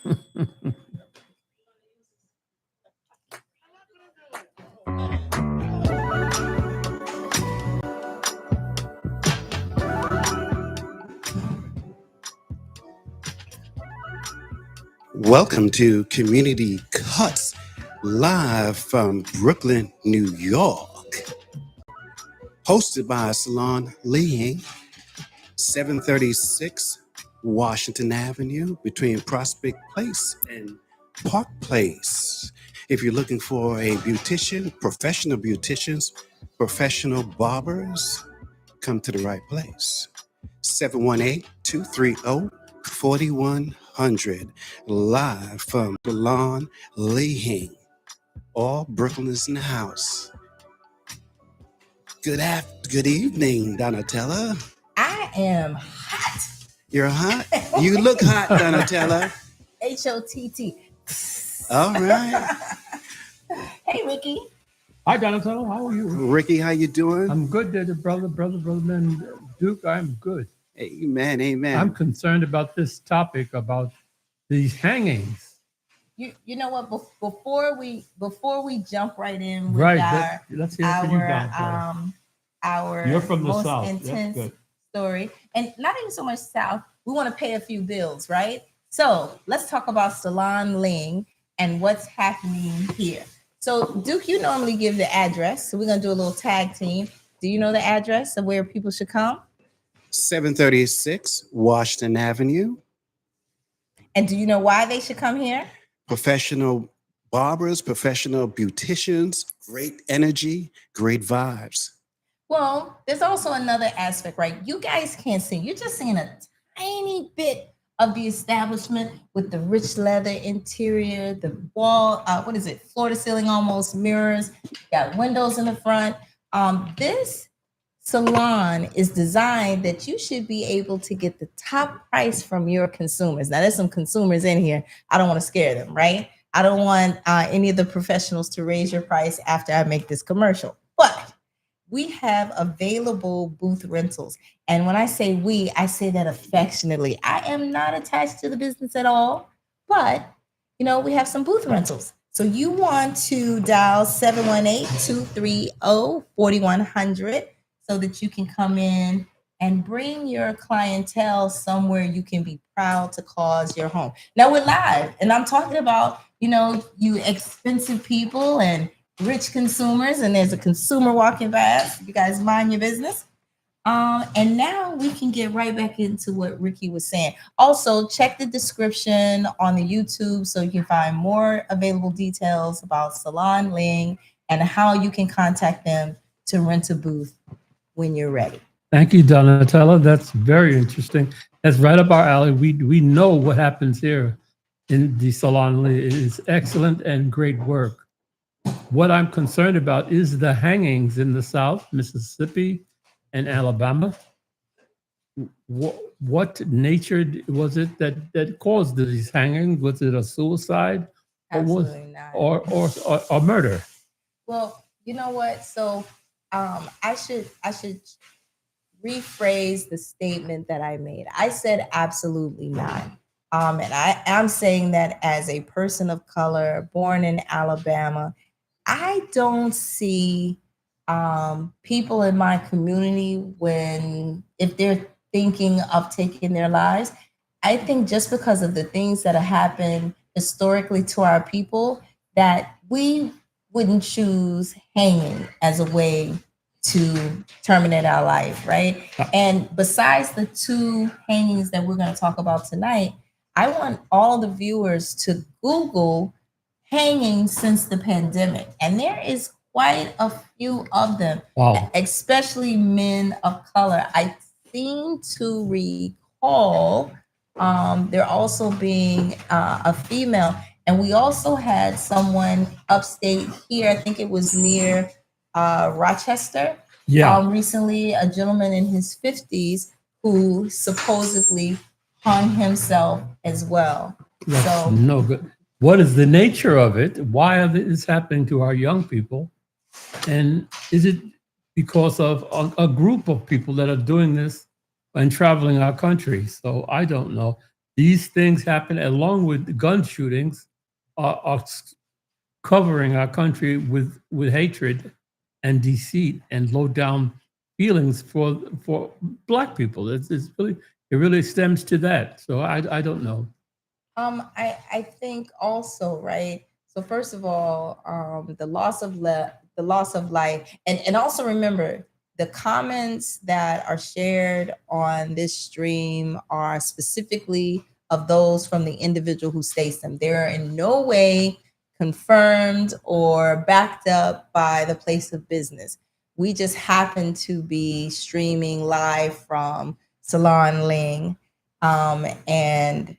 Welcome to Community Cuts, live from Brooklyn, New York. Hosted by Salon Leahing, 736 Washington Avenue, between Prospect Place and Park Place. If you're looking for a beautician, professional beauticians, professional barbers, come to the right place. 718-230-4100, live from Salon Leahing. All Brooklyn is in the house. Good evening, Donnatella. I am hot. You're hot? You look hot, Donnatella. HOTT. All right. Hey, Rickie. Hi, Donnatella. How are you? Rickie, how you doing? I'm good, brother, man. Duke, I'm good. Amen, amen. I'm concerned about this topic about these hangings. You know what? Before we jump right in with right, let's hear from you, Donnatella. Our You're from the most South. intense story, and not even so much South. We want to pay a few bills, right? So let's talk about Salon Leahing and what's happening here. So Duke, you normally give the address, so we're gonna do a little tag team. Do you know the address of where people should come? 736 Washington Avenue. And do you know why they should come here? Professional barbers, professional beauticians, great energy, great vibes. Well, there's also another aspect, right? You guys can't see. You're just seeing a tiny bit of the establishment with the rich leather interior, the wall, floor to ceiling almost mirrors, got windows in the front. This salon is designed that you should be able to get the top price from your consumers. Now, there's some consumers in here. I don't want to scare them, right? I don't want any of the professionals to raise your price after I make this commercial. But we have available booth rentals. And when I say we, I say that affectionately. I am not attached to the business at all, but we have some booth rentals. So you want to dial 718-230-4100 so that you can come in and bring your clientele somewhere you can be proud to call your home. Now we're live, and I'm talking about, you expensive people and rich consumers, and there's a consumer walking past. You guys mind your business. And now we can get right back into what Rickie was saying. Also, check the description on the YouTube so you can find more available details about Salon Leahing and how you can contact them to rent a booth when you're ready. Thank you, Donnatella. That's very interesting. That's right up our alley. We know what happens here in the Salon Leahing. It is excellent and great work. What I'm concerned about is the hangings in the South, Mississippi and Alabama. What nature was it that caused these hangings? Was it a suicide, or murder? Well, you know what? So I should rephrase the statement that I made. I said absolutely not. And I am saying that as a person of color born in Alabama, I don't see people in my community if they're thinking of taking their lives. I think just because of the things that have happened historically to our people, that we wouldn't choose hanging as a way to terminate our life, right? And besides the two hangings that we're going to talk about tonight, I want all the viewers to Google hanging since the pandemic. And there is quite a few of them, especially men of color. I seem to recall there also being a female. And we also had someone upstate here, I think it was near Rochester. Recently, a gentleman in his 50s who supposedly hung himself as well. That's no good. What is the nature of it? Why is this happening to our young people? And is it because of a group of people that are doing this and traveling our country? So I don't know. These things happen along with gun shootings, are covering our country with hatred and deceit and low down feelings for Black people. It's really, it really stems to that. So I don't know. I think also, right. So first of all, the loss of life, and also remember the comments that are shared on this stream are specifically of those from the individual who states them. They're in no way confirmed or backed up by the place of business. We just happen to be streaming live from Salon Leahing, and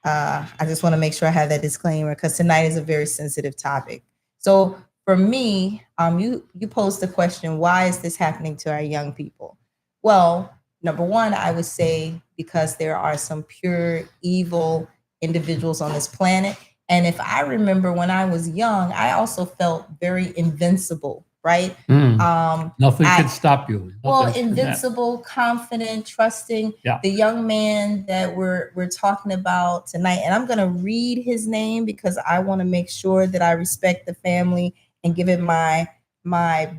I just want to make sure I have that disclaimer because tonight is a very sensitive topic. So for me, you posed the question, why is this happening to our young people? Well, number one, I would say because there are some pure evil individuals on this planet. And if I remember when I was young, I also felt very invincible, right? Nothing could stop you. Invincible, confident, trusting. Yeah. The young man that we're talking about tonight, and I'm going to read his name because I want to make sure that I respect the family and give it my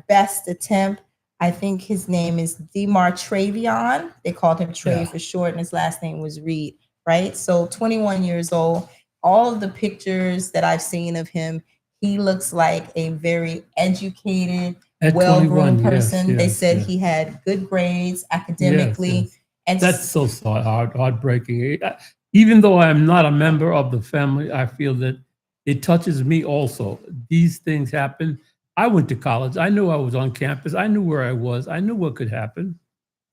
best attempt. I think his name is Demartravion. They called him Trey for short, and his last name was Reed, right? So 21 years old. All of the pictures that I've seen of him, he looks like a very educated, well-groomed person. They said he had good grades academically. And that's so heartbreaking. Even though I'm not a member of the family, I feel that it touches me also. These things happen. I went to college. I knew I was on campus. I knew where I was. I knew what could happen.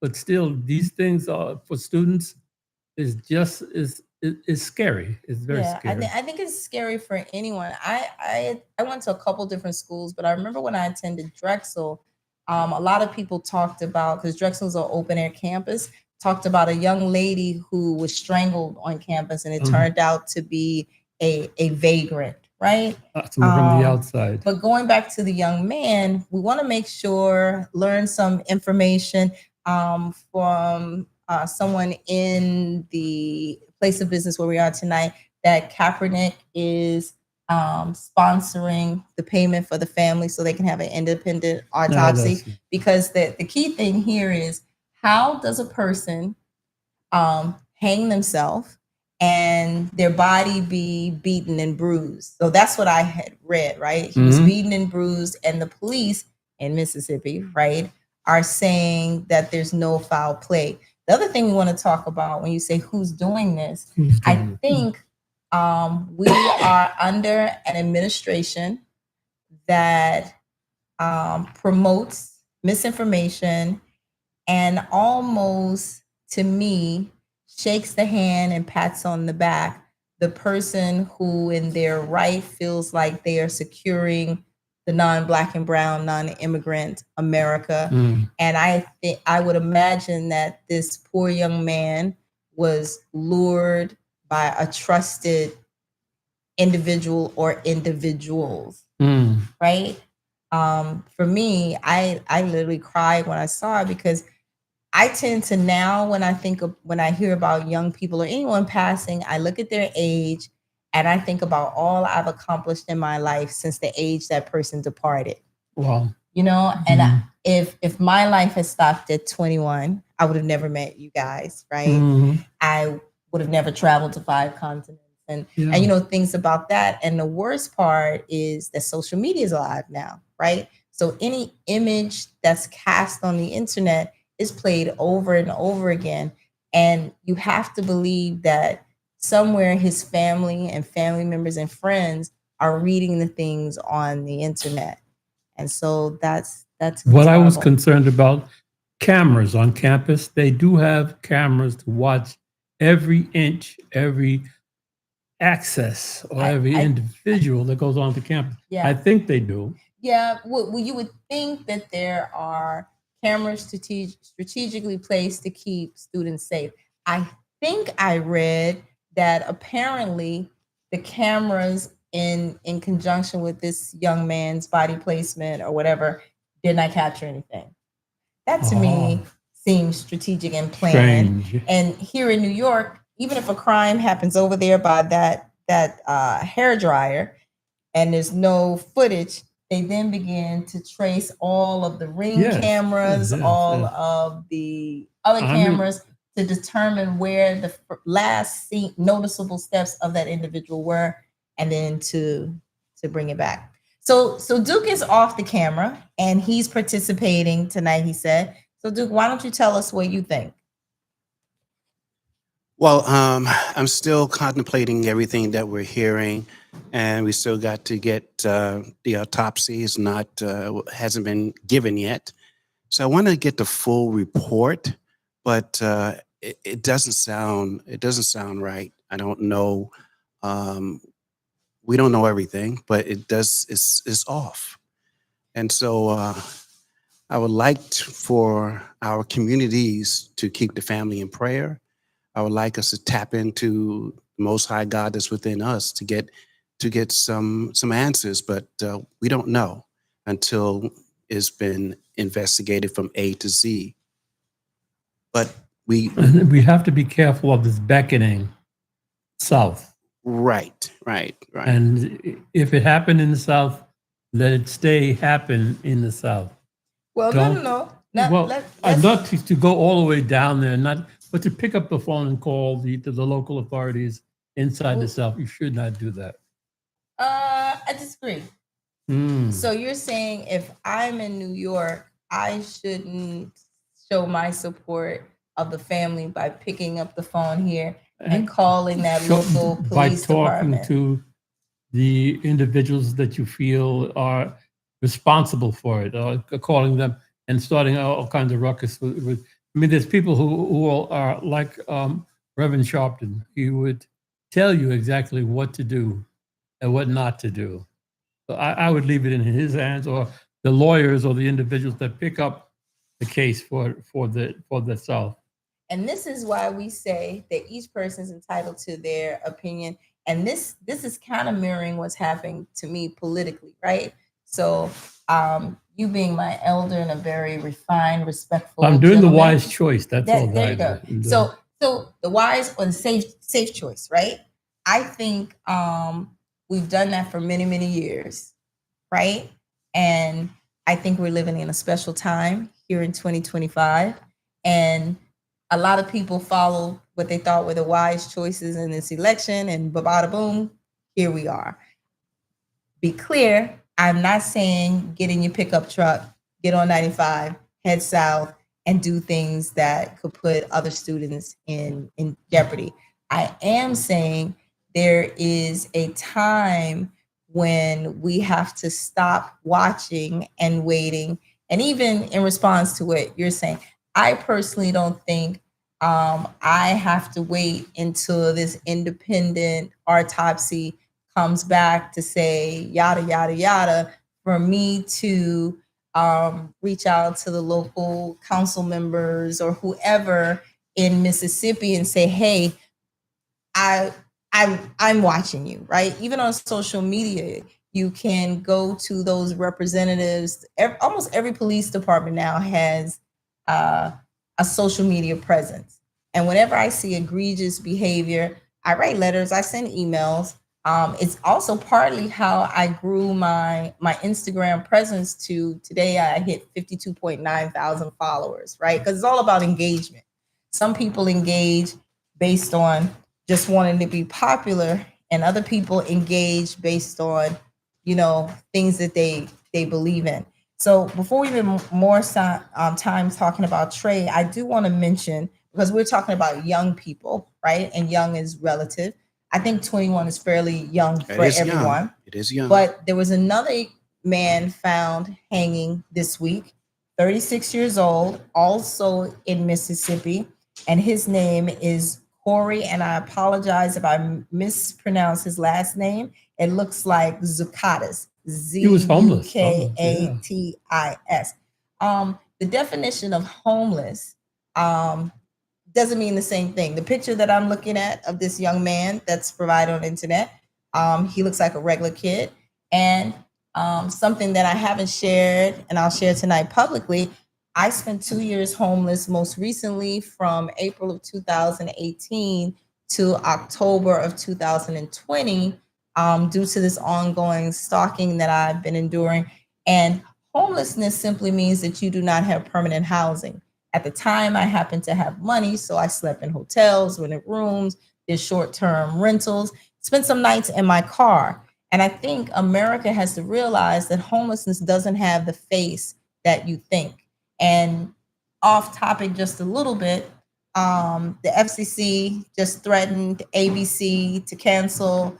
But still, these things for students is scary. It's very scary. I think it's scary for anyone. I went to a couple different schools, but I remember when I attended Drexel, a lot of people talked about, because Drexel's an open air campus, talked about a young lady who was strangled on campus, and it turned out to be a vagrant, right? Someone from the outside. But going back to the young man, we want to make sure, learn some information from someone in the place of business where we are tonight, that Kaepernick is sponsoring the payment for the family so they can have an independent autopsy. Because the key thing here is, how does a person hang themselves and their body be beaten and bruised? So that's what I had read, right? He was beaten and bruised, and the police in Mississippi, right, are saying that there's no foul play. The other thing we want to talk about when you say who's doing this, I think we are under an administration that promotes misinformation and almost, to me, shakes the hand and pats on the back the person who in their right feels like they are securing the non-Black and brown, non-immigrant America. And I would imagine that this poor young man was lured by a trusted individual or individuals, right? For me, I literally cried when I saw it, because I tend to now, when I hear about young people or anyone passing, I look at their age and I think about all I've accomplished in my life since the age that person departed. Wow. You know, and if my life had stopped at 21, I would have never met you guys, right? I would have never traveled to 5 continents and you know, things about that. And the worst part is that social media is alive now, right? So any image that's cast on the internet is played over and over again. And you have to believe that somewhere his family and family members and friends are reading the things on the internet. And so that's what I was concerned about. Cameras on campus. They do have cameras to watch every inch, every access, or every individual that goes onto campus. Yeah. I think they do. Yeah. Well, you would think that there are cameras strategically placed to keep students safe. I think I read that apparently the cameras in conjunction with this young man's body placement or whatever did not capture anything. That to me seems strategic and planned. And here in New York, even if a crime happens over there by that hair dryer and there's no footage, they then begin to trace all of the ring cameras, all of the other cameras to determine where the last seen noticeable steps of that individual were, and then to bring it back. So Duke is off the camera and he's participating tonight, he said. So Duke, why don't you tell us what you think? Well, I'm still contemplating everything that we're hearing, and we still got to get the autopsy is not hasn't been given yet. So I want to get the full report, but it doesn't sound right. I don't know. We don't know everything, but it's off, and so I would like for our communities to keep the family in prayer. I would like us to tap into the Most High God that's within us to get some answers, but we don't know until it's been investigated from A to Z. But we have to be careful of this beckoning south. Right. And if it happened in the south, let it happen in the south. Well, no. Not to go all the way down there, but to pick up the phone and call the local authorities inside the South. You should not do that. I disagree. So you're saying if I'm in New York, I shouldn't show my support of the family by picking up the phone here and calling that local police department. By talking to the individuals that you feel are responsible for it, or calling them and starting all kinds of ruckus with I mean, there's people who are like Reverend Sharpton. He would tell you exactly what to do and what not to do. So I would leave it in his hands, or the lawyers or the individuals that pick up the case for the South. And this is why we say that each person is entitled to their opinion. And this is kind of mirroring what's happening to me politically, right? So you being my elder and a very refined, respectful I'm doing gentleman, the wise choice. That's all. There you go. So the wise or the safe choice, right? I think we've done that for many, many years, right? And I think we're living in a special time here in 2025. And a lot of people follow what they thought were the wise choices in this election, and bada boom, here we are. Be clear, I'm not saying get in your pickup truck, get on 95, head south, and do things that could put other students in jeopardy. I am saying there is a time when we have to stop watching and waiting. And even in response to what you're saying, I personally don't think I have to wait until this independent autopsy comes back to say yada, yada, yada, for me to reach out to the local council members or whoever in Mississippi and say, hey, I'm watching you, right? Even on social media, you can go to those representatives. Almost every police department now has a social media presence. And whenever I see egregious behavior, I write letters, I send emails. It's also partly how I grew my Instagram presence to today. I hit 52.9 thousand followers, right? Because it's all about engagement. Some people engage based on just wanting to be popular, and other people engage based on, things that they believe in. So before we spend more time talking about Trey, I do want to mention, because we're talking about young people, right? And young is relative. I think 21 is fairly young for everyone. It is young. But there was another man found hanging this week, 36 years old, also in Mississippi. And his name is Cory, and I apologize if I mispronounce his last name. It looks like Zukatis. He was homeless. Zukatis. The definition of homeless doesn't mean the same thing. The picture that I'm looking at of this young man that's provided on the internet, he looks like a regular kid. And something that I haven't shared, and I'll share tonight publicly, I spent 2 years homeless, most recently from April of 2018 to October of 2020 due to this ongoing stalking that I've been enduring. And homelessness simply means that you do not have permanent housing. At the time, I happened to have money, so I slept in hotels, rented rooms, did short-term rentals, spent some nights in my car. And I think America has to realize that homelessness doesn't have the face that you think. And off topic just a little bit, the FCC just threatened ABC to cancel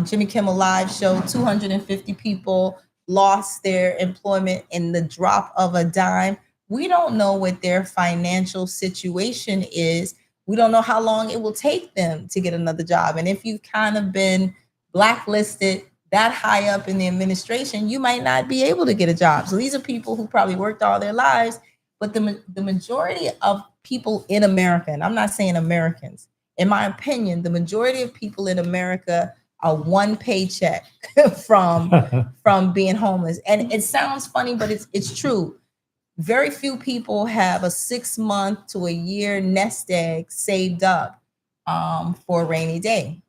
Jimmy Kimmel Live show. 250 people lost their employment in the drop of a dime. We don't know what their financial situation is. We don't know how long it will take them to get another job. And if you've kind of been blacklisted that high up in the administration, you might not be able to get a job. So these are people who probably worked all their lives, but the majority of people in America, and I'm not saying Americans, in my opinion, the majority of people in America are one paycheck from being homeless. And it sounds funny, but it's true. Very few people have a 6 month to a year nest egg saved up for a rainy day.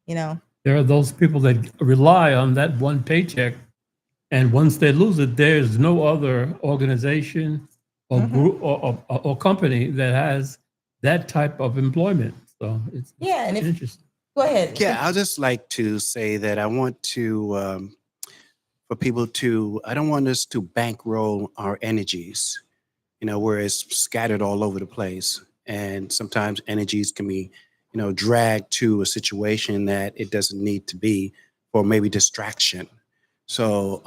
You know, there are those people that rely on that one paycheck, and once they lose it, there's no other organization or group or company that has that type of employment. So it's and interesting. Go ahead. Yeah, I'll just like to say that I want to, for people to, I don't want us to bankroll our energies, where it's scattered all over the place. And sometimes energies can be, dragged to a situation that it doesn't need to be for maybe distraction. So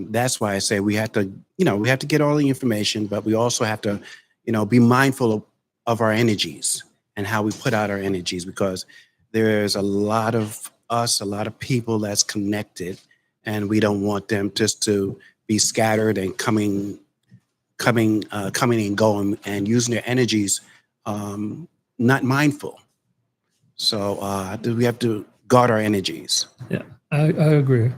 that's why I say we have to, we have to get all the information, but we also have to, be mindful of our energies and how we put out our energies, because there's a lot of us, a lot of people that's connected, and we don't want them just to be scattered and coming and going and using their energies, not mindful. So we have to guard our energies. Yeah, I agree.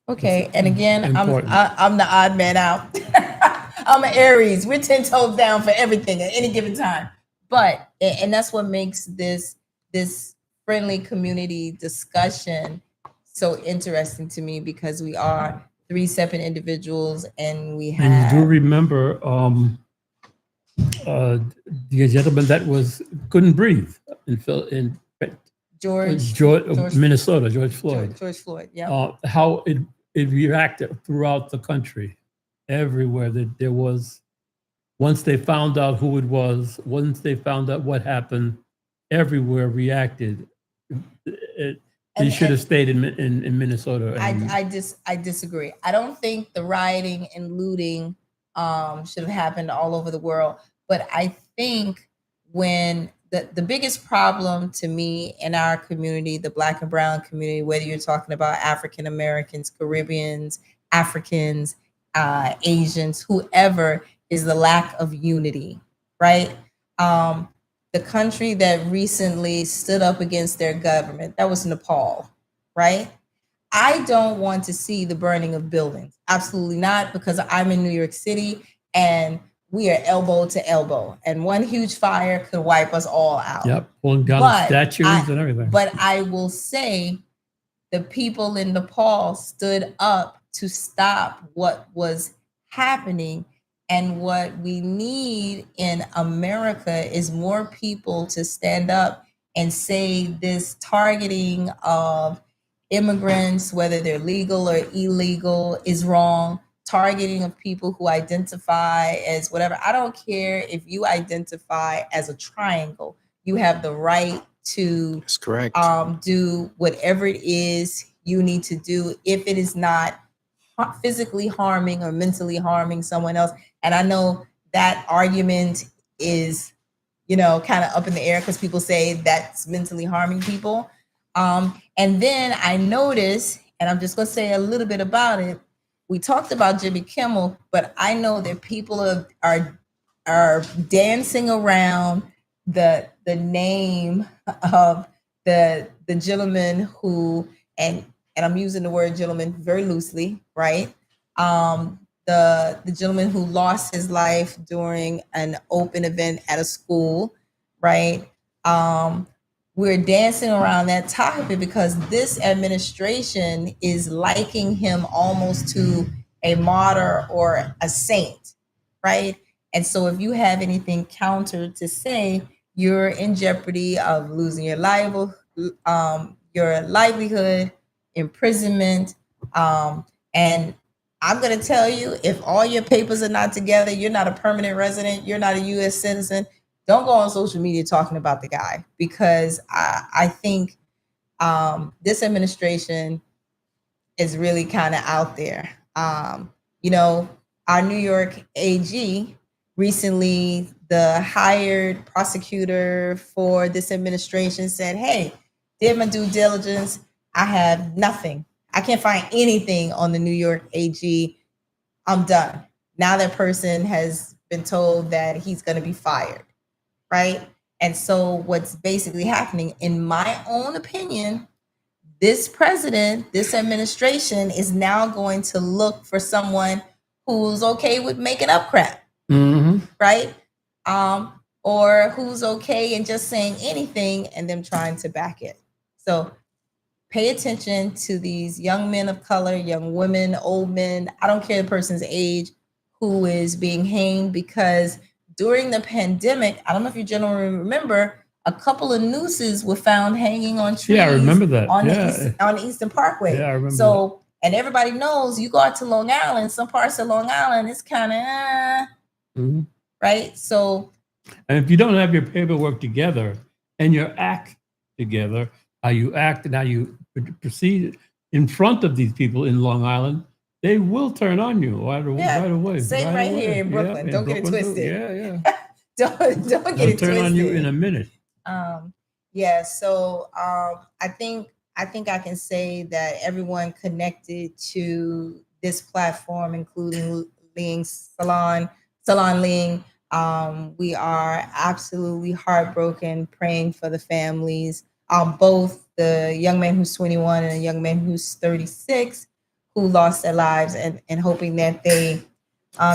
Okay, and again, important. I'm the odd man out. I'm an Aries. We're 10 toes down for everything at any given time. But and that's what makes this friendly community discussion so interesting to me, because we are 3 separate individuals, and we have. And you do remember the gentleman that couldn't breathe in George Minnesota, George Floyd. George Floyd, yeah. How it reacted throughout the country, everywhere. That there was, once they found out who it was, once they found out what happened, everywhere reacted. He should have stayed in Minnesota. I disagree. I don't think the rioting and looting should have happened all over the world. But I think when the biggest problem to me in our community, the Black and brown community, whether you're talking about African Americans, Caribbeans, Africans, Asians, whoever, is the lack of unity, right? The country that recently stood up against their government, that was Nepal, right? I don't want to see the burning of buildings. Absolutely not, because I'm in New York City and we are elbow to elbow, and one huge fire could wipe us all out. Yep, pulling down statues and everything. But I will say the people in Nepal stood up to stop what was happening. And what we need in America is more people to stand up and say this targeting of immigrants, whether they're legal or illegal, is wrong. Targeting of people who identify as whatever. I don't care if you identify as a triangle. You have the right to That's correct. Do whatever it is you need to do if it is not physically harming or mentally harming someone else. And I know that argument is, kind of up in the air because people say that's mentally harming people. And then I noticed, and I'm just going to say a little bit about it. We talked about Jimmy Kimmel, but I know that people are dancing around the name of the gentleman who, and I'm using the word gentleman very loosely, right? The gentleman who lost his life during an open event at a school, right? we're dancing around that topic because this administration is liking him almost to a martyr or a saint, right? And so if you have anything counter to say, you're in jeopardy of losing your livelihood, imprisonment, and I'm going to tell you, if all your papers are not together, you're not a permanent resident, you're not a U.S. citizen, don't go on social media talking about the guy, because I think this administration is really kind of out there. You know, our New York AG recently, the hired prosecutor for this administration said, hey, did my due diligence. I have nothing. I can't find anything on the New York AG. I'm done. Now that person has been told that he's going to be fired, right? And so what's basically happening, in my own opinion, this president, this administration is now going to look for someone who's okay with making up crap, right? Or who's okay and just saying anything and them trying to back it. So pay attention to these young men of color, young women, old men, I don't care the person's age, who is being hanged, because during the pandemic, I don't know if you gentlemen remember, a couple of nooses were found hanging on trees. Yeah, I remember that. On the Eastern Parkway. Yeah, I remember so, that. And everybody knows, you go out to Long Island, some parts of Long Island, it's kind of, right? So. And if you don't have your paperwork together and your act together, how you act and how you proceed in front of these people in Long Island, they will turn on you right away. Same right here in Brooklyn. Yeah, don't get it twisted. Yeah. don't get it twisted. Turn on you in a minute. So I think I can say that everyone connected to this platform, including Salon Leahing, we are absolutely heartbroken, praying for the families, both the young man who's 21 and a young man who's 36 who lost their lives, and hoping that they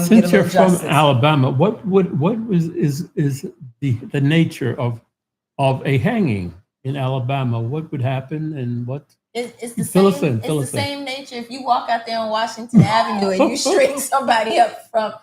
Since you're from Alabama, what is the nature of a hanging in Alabama? What would happen, and what? It's the same nature. If you walk out there on Washington Avenue and you string somebody up from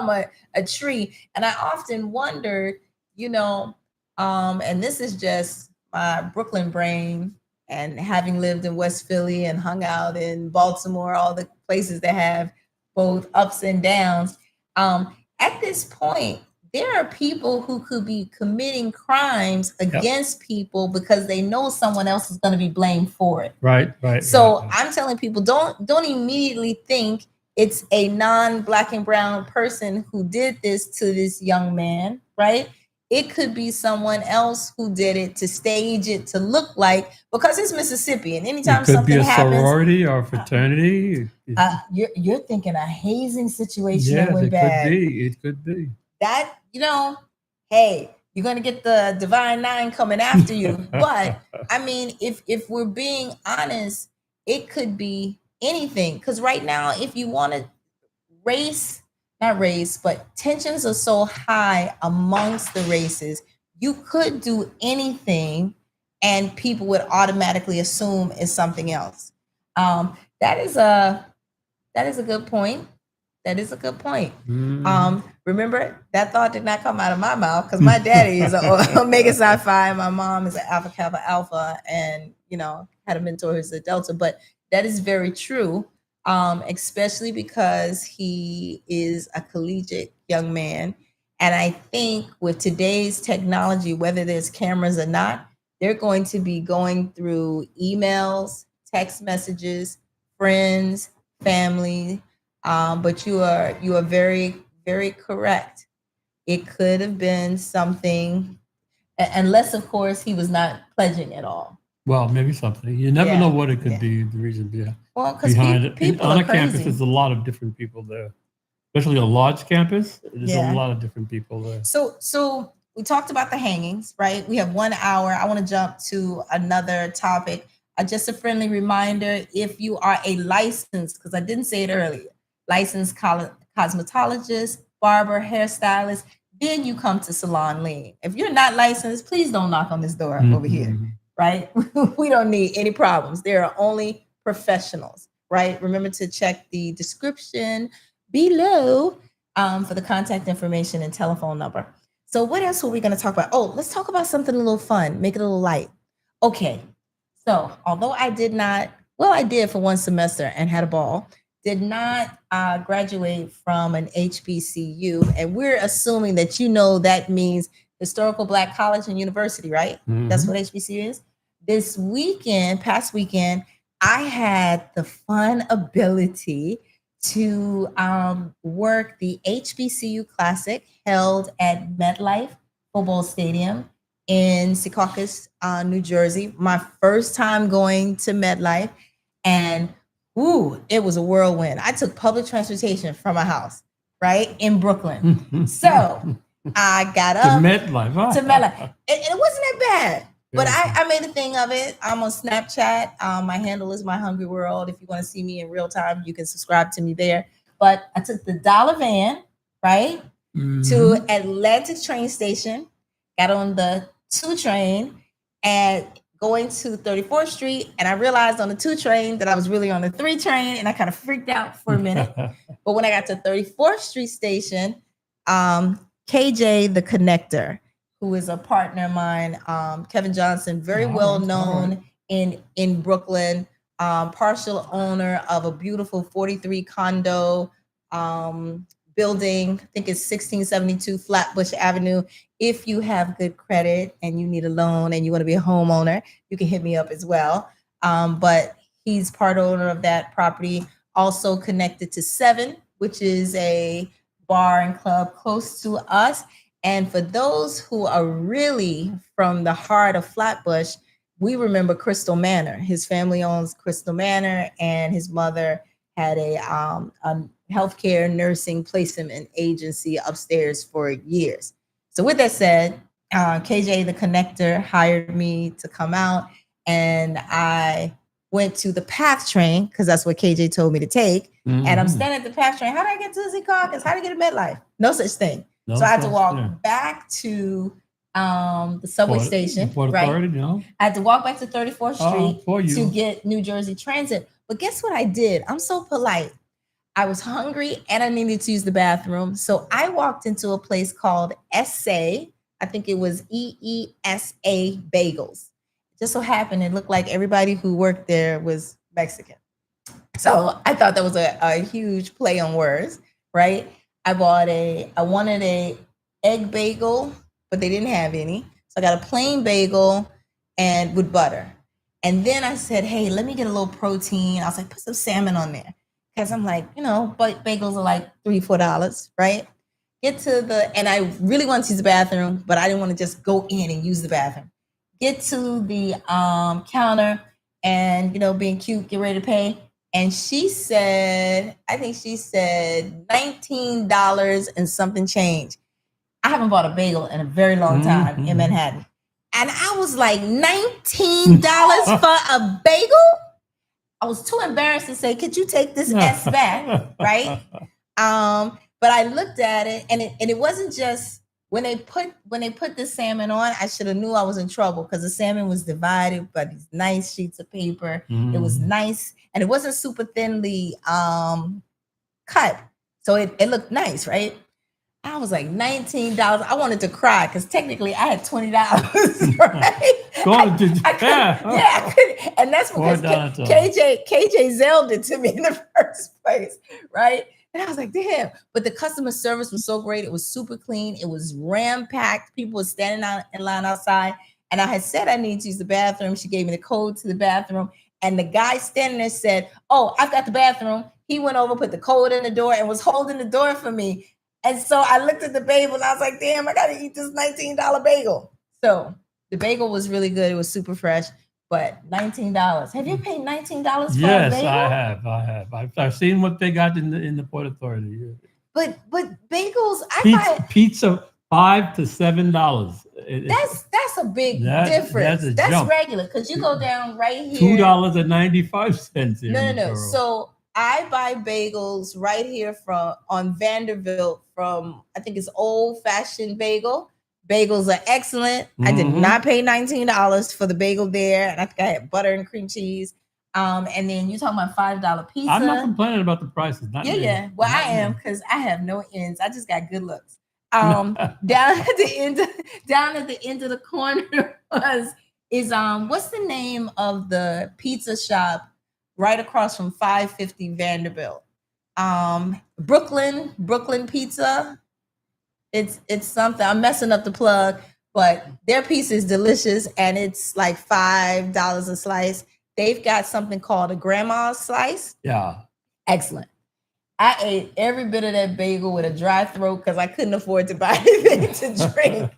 a tree, and I often wondered, and this is just my Brooklyn brain, and having lived in West Philly and hung out in Baltimore, all the places that have both ups and downs. At this point, there are people who could be committing crimes against people because they know someone else is going to be blamed for it. Right. So I'm telling people, don't immediately think it's a non-Black and brown person who did this to this young man, right? It could be someone else who did it to stage it to look like, because it's Mississippi, and anytime something happens, it could be a sorority or a fraternity. You're thinking a hazing situation that went bad. It could be. That, hey, you're going to get the Divine Nine coming after you. But I mean, if we're being honest, it could be anything. Because right now, if you want to not race, but tensions are so high amongst the races, you could do anything and people would automatically assume it's something else. That is a good point. That is a good point. Remember, that thought did not come out of my mouth, because my daddy is an Omega Psi Phi, my mom is an Alpha Kappa Alpha, and had a mentor who's a Delta. But that is very true, especially because he is a collegiate young man. And I think with today's technology, whether there's cameras or not, they're going to be going through emails, text messages, friends, family. But you are very, very correct. It could have been something, unless, of course, he was not pledging at all. Well, maybe something. You never know what it could be, the reason behind it. People on are a campus, crazy. there's a lot of different people there. Especially a large campus, there's a lot of different people there. So we talked about the hangings, right? We have 1 hour. I want to jump to another topic. Just a friendly reminder, if you are a licensed, because I didn't say it earlier, licensed cosmetologist, barber, hairstylist, then you come to Salon Leahing. If you're not licensed, please don't knock on this door over here, right? We don't need any problems. There are only professionals, right? Remember to check the description below for the contact information and telephone number. So what else were we going to talk about? Oh, let's talk about something a little fun, make it a little light. Okay, so although I did not, well, I did for one semester and had a ball, did not graduate from an HBCU. And we're assuming that you know that means Historical Black College and University, right? That's what HBCU is. This weekend, past weekend, I had the fun ability to work the HBCU Classic held at MetLife Football Stadium in Secaucus, New Jersey. My first time going to MetLife, and it was a whirlwind. I took public transportation from my house, right, in Brooklyn. So I got up to MetLife. Huh? To MetLife. It wasn't that bad, but I made a thing of it. I'm on Snapchat. My handle is MyHungryWorld. If you want to see me in real time, you can subscribe to me there. But I took the dollar van, right, to Atlantic train station, got on the 2 train, and going to 34th Street, and I realized on the 2 train that I was really on the 3 train, and I kind of freaked out for a minute. But when I got to 34th Street station, KJ the Connector, who is a partner of mine, Kevin Johnson, very well known in Brooklyn, partial owner of a beautiful 43 condo building. I think it's 1672 Flatbush Avenue. If you have good credit and you need a loan and you want to be a homeowner, you can hit me up as well. But he's part owner of that property, also connected to 7, which is a bar and club close to us. And for those who are really from the heart of Flatbush, we remember Crystal Manor. His family owns Crystal Manor, and his mother had a healthcare nursing placement agency upstairs for years. So with that said, KJ the Connector hired me to come out, and I went to the PATH train because that's what KJ told me to take. And I'm standing at the PATH train. How do I get to Secaucus? How do I get to MetLife? No such thing. So I had to walk back to the subway station. Right? I had to walk back to 34th Street to get New Jersey Transit. But guess what I did? I'm so polite. I was hungry and I needed to use the bathroom. So I walked into a place called SA. I think it was EESA Bagels. It just so happened it looked like everybody who worked there was Mexican. So I thought that was a huge play on words, right? I wanted a egg bagel, but they didn't have any. So I got a plain bagel and with butter. And then I said, hey, let me get a little protein. I was like, put some salmon on there. Because I'm like, but bagels are like $3, $4, right? And I really wanted to use the bathroom, but I didn't want to just go in and use the bathroom. Get to the counter and, being cute, get ready to pay. And she said, I think she said $19 and something change. I haven't bought a bagel in a very long time in Manhattan. And I was like, $19 for a bagel? I was too embarrassed to say, could you take this S back, right? But I looked at it, and it wasn't just when they put the salmon on. I should have knew I was in trouble because the salmon was divided by these nice sheets of paper. It was nice, and it wasn't super thinly cut, so it looked nice, right? I was like $19. I wanted to cry because technically I had $20, right? I couldn't. And that's because KJ zelled it to me in the first place, right? And I was like, damn. But the customer service was so great. It was super clean. It was ram-packed. People were standing out in line outside. And I had said I needed to use the bathroom. She gave me the code to the bathroom. And the guy standing there said, oh, I've got the bathroom. He went over, put the code in the door, and was holding the door for me. And so I looked at the bagel and I was like, damn, I got to eat this $19 bagel. So the bagel was really good. It was super fresh, but $19. Have you paid $19 for a bagel? Yes, I have. I've seen what they got in the Port Authority. Yeah. But bagels, pizza $5 to $7. That's a big difference. That's regular because you go down right here. $2.95. No. So I buy bagels right here on Vanderbilt from, I think it's Old Fashioned Bagel. Bagels are excellent. I did not pay $19 for the bagel there, and I think I had butter and cream cheese. And then you talking about $5 pizza. I'm not complaining about the prices. Yeah. Well, I am, because I have no ends. I just got good looks. Down at the end of the corner is what's the name of the pizza shop right across from 550 Vanderbilt? Brooklyn Pizza. It's something. I'm messing up the plug, but their pizza is delicious, and it's like $5 a slice. They've got something called a grandma's slice. Yeah. Excellent. I ate every bit of that bagel with a dry throat because I couldn't afford to buy anything to drink.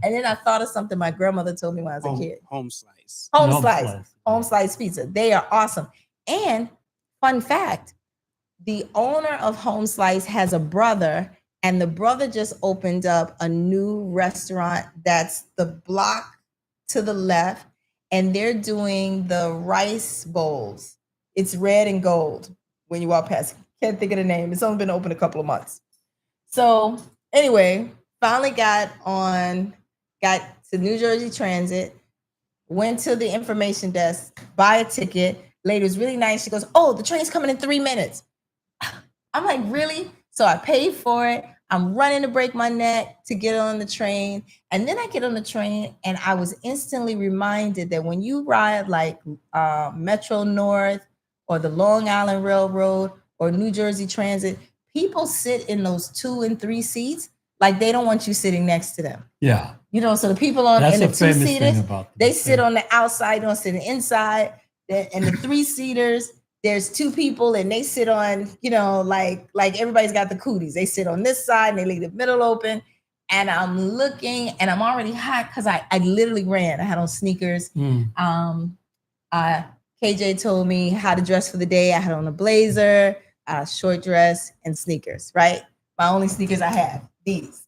And then I thought of something my grandmother told me when I was a kid. Home slice. Home slice pizza. They are awesome. And fun fact, the owner of Home Slice has a brother, and the brother just opened up a new restaurant that's the block to the left, and they're doing the rice bowls. It's red and gold when you walk past. Can't think of the name. It's only been open a couple of months. So anyway, finally got to New Jersey Transit, went to the information desk, buy a ticket. Lady was really nice. She goes, "Oh, the train's coming in 3 minutes." I'm like, really? So I paid for it. I'm running to break my neck to get on the train. And then I get on the train, and I was instantly reminded that when you ride like Metro North or the Long Island Railroad or New Jersey Transit, people sit in those 2 and 3 seats like they don't want you sitting next to them. Yeah. You know, so the people in the 2-seaters, they sit on the outside, don't sit inside. And the 3-seaters, there's 2 people and they sit on, you know, like everybody's got the cooties. They sit on this side and they leave the middle open. And I'm looking and I'm already hot because I literally ran. I had on sneakers. KJ told me how to dress for the day. I had on a blazer, a short dress, and sneakers, right? My only sneakers I have, these.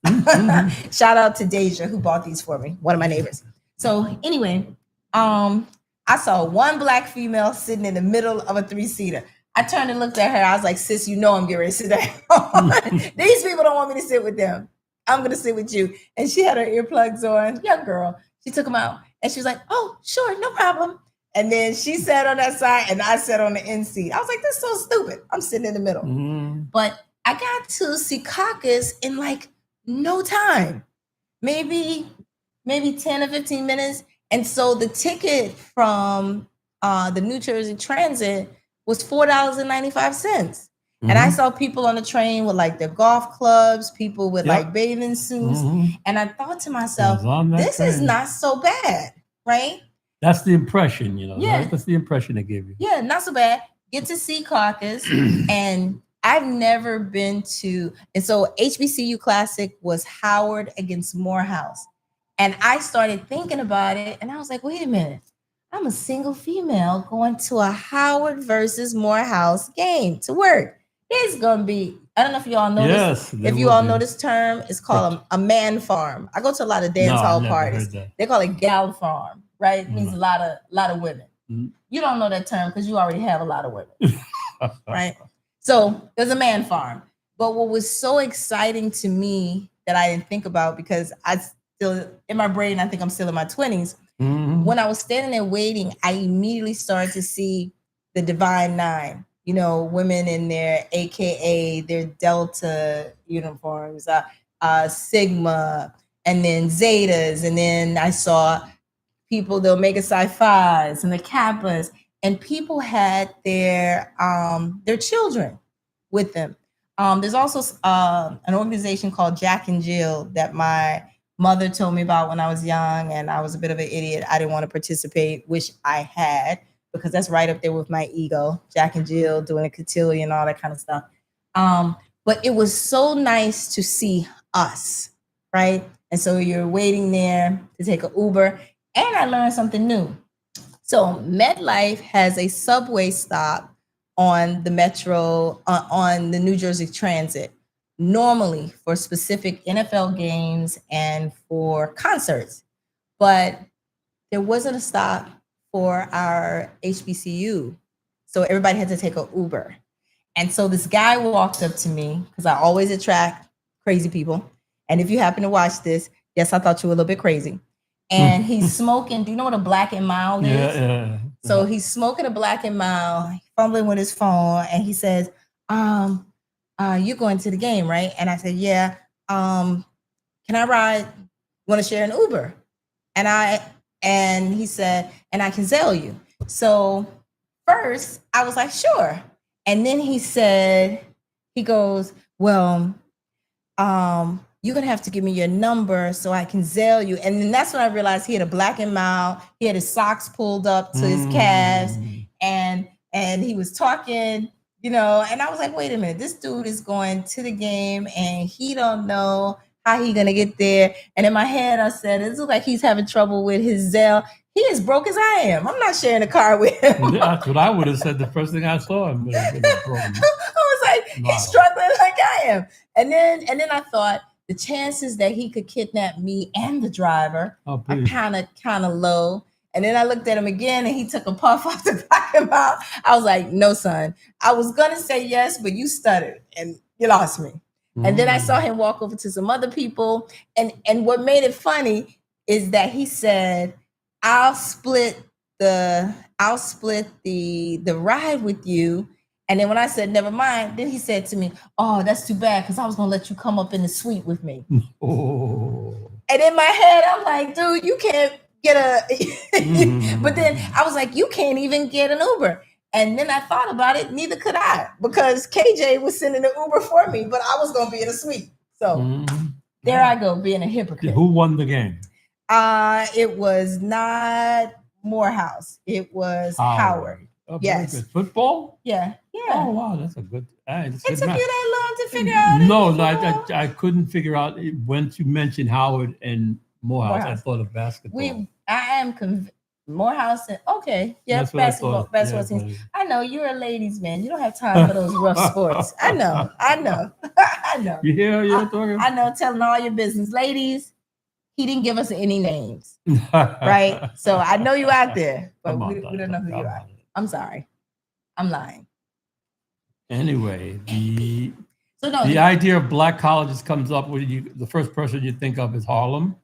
Shout out to Deja who bought these for me, one of my neighbors. So anyway, I saw one black female sitting in the middle of a 3-seater. I turned and looked at her. I was like, "Sis, you know I'm getting ready to sit down. These people don't want me to sit with them. I'm going to sit with you." And she had her earplugs on, young girl. She took them out and she was like, "Oh, sure, no problem." And then she sat on that side and I sat on the end seat. I was like, "This is so stupid. I'm sitting in the middle." But I got to see caucus in like no time, maybe 10 or 15 minutes. And so the ticket from the New Jersey Transit was $4.95. And I saw people on the train with like their golf clubs, people with like bathing suits. And I thought to myself, this is not so bad, right? That's the impression, you know. Yeah. Right? That's the impression they give you. Yeah, not so bad. Get to see caucus. And I've never been to, and so HBCU Classic was Howard against Morehouse. And I started thinking about it, and I was like, wait a minute. I'm a single female going to a Howard versus Morehouse game to work. It's gonna be, I don't know if you all know this. If you all know this term, it's called a man farm. I go to a lot of dance hall parties. They call it gal farm, right? It means a lot of women. You don't know that term because you already have a lot of women, right? So there's a man farm. But what was so exciting to me that I didn't think about, because I still, in my brain, I think I'm still in my 20s. When I was standing there waiting, I immediately started to see the Divine Nine, you know, women in their AKA, their Delta uniforms, Sigma, and then Zetas. And then I saw people, the Omega Psi Phis and the Kappas, and people had their children with them. There's also an organization called Jack and Jill that my mother told me about when I was young, and I was a bit of an idiot. I didn't want to participate, which I had, because that's right up there with my ego. Jack and Jill doing a cotillion, all that kind of stuff. But it was so nice to see us, right? And so you're waiting there to take an Uber, and I learned something new. So MetLife has a subway stop on the Metro, on the New Jersey Transit, normally for specific NFL games and for concerts. But there wasn't a stop for our HBCU. So everybody had to take an Uber. And so this guy walked up to me because I always attract crazy people. And if you happen to watch this, yes, I thought you were a little bit crazy. And he's smoking. Do you know what a Black and Mild is? Yeah. So he's smoking a Black and Mild, fumbling with his phone, and he says, you going to the game, right? And I said, yeah. Can I ride? Want to share an Uber? And he said, and I can Zelle you. So first I was like, sure. And then he goes, well, you're gonna have to give me your number so I can Zelle you. And then that's when I realized he had a Black and Mild. He had his socks pulled up to his calves, and he was talking, and I was like, wait a minute, this dude is going to the game and he don't know how he gonna get there. And in my head, I said, it looks like he's having trouble with his Zelle. He is broke as I am. I'm not sharing a car with him. Well, that's what I would have said the first thing I saw him. I was like, he's struggling like I am. And then I thought the chances that he could kidnap me and the driver are kind of low. And then I looked at him again and he took a puff off the Black and Mild. I was like, no, son. I was gonna say yes, but you stuttered and you lost me. And then I saw him walk over to some other people. And what made it funny is that he said, I'll split the ride with you. And then when I said, never mind, then he said to me, oh, that's too bad, because I was going to let you come up in the suite with me. Oh. And in my head, I'm like, dude, you can't get but then I was like, you can't even get an Uber. And then I thought about it, neither could I, because KJ was sending the Uber for me, but I was going to be in a suite. So there I go, being a hypocrite. Who won the game? It was not Morehouse. It was Howard. Oh, yes. Football? Yeah. Oh, wow. That's a good. It took you that long to figure out. No, I couldn't figure out when you mentioned Howard and Morehouse. I thought of basketball. I am Morehouse and yes, basketball teams. I know you're a ladies' man. You don't have time for those rough sports. I know. I know. You hear talking? I know, telling all your business, ladies. He didn't give us any names, right? So I know you out there, but we don't know who you are. I'm sorry, I'm lying. Anyway, the idea of black colleges comes up with the first person you think of is Harlem.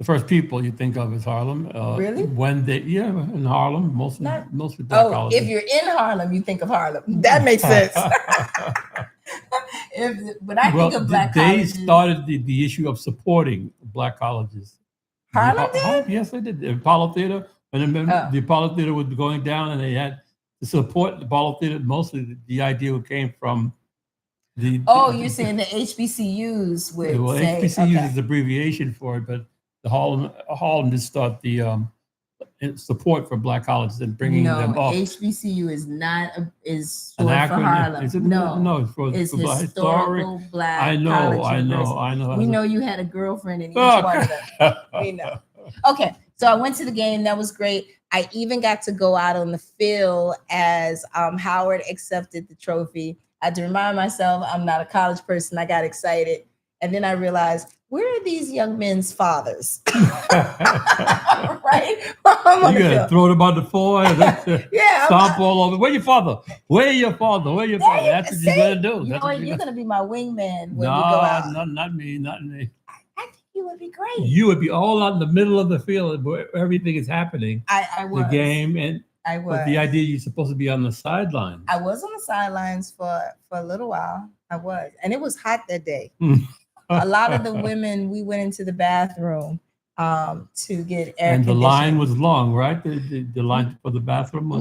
The first people you think of is Harlem. Really? In Harlem, mostly black colleges. If you're in Harlem, you think of Harlem. That makes sense. But I think of black colleges. They started the issue of supporting black colleges. Harlem did? Yes, they did. The Apollo Theater, and then the Apollo Theater was going down, and they had to support the Apollo Theater. Mostly, the idea came from you're saying the HBCUs would say. HBCUs is the abbreviation for it, but the Harlem did start the support for black colleges and bringing them up. HBCU is not is short for Harlem. It's historical black college. I know. We know you had a girlfriend in each one of them. We know. Okay, so I went to the game. That was great. I even got to go out on the field as Howard accepted the trophy. I had to remind myself I'm not a college person. I got excited. And then I realized, where are these young men's fathers? Right? You gotta throw them on the floor. Yeah. Stomp all over. Where your father? Where your father? Where your father? That's what you gotta do. You're gonna be my wingman when we go out. No, not me. I think you would be great. You would be all out in the middle of the field where everything is happening. I was. The game and I was. But the idea you're supposed to be on the sidelines. I was on the sidelines for a little while. I was. And it was hot that day. A lot of the women, we went into the bathroom to get air and the conditioning. line was long, right? The line for the bathroom was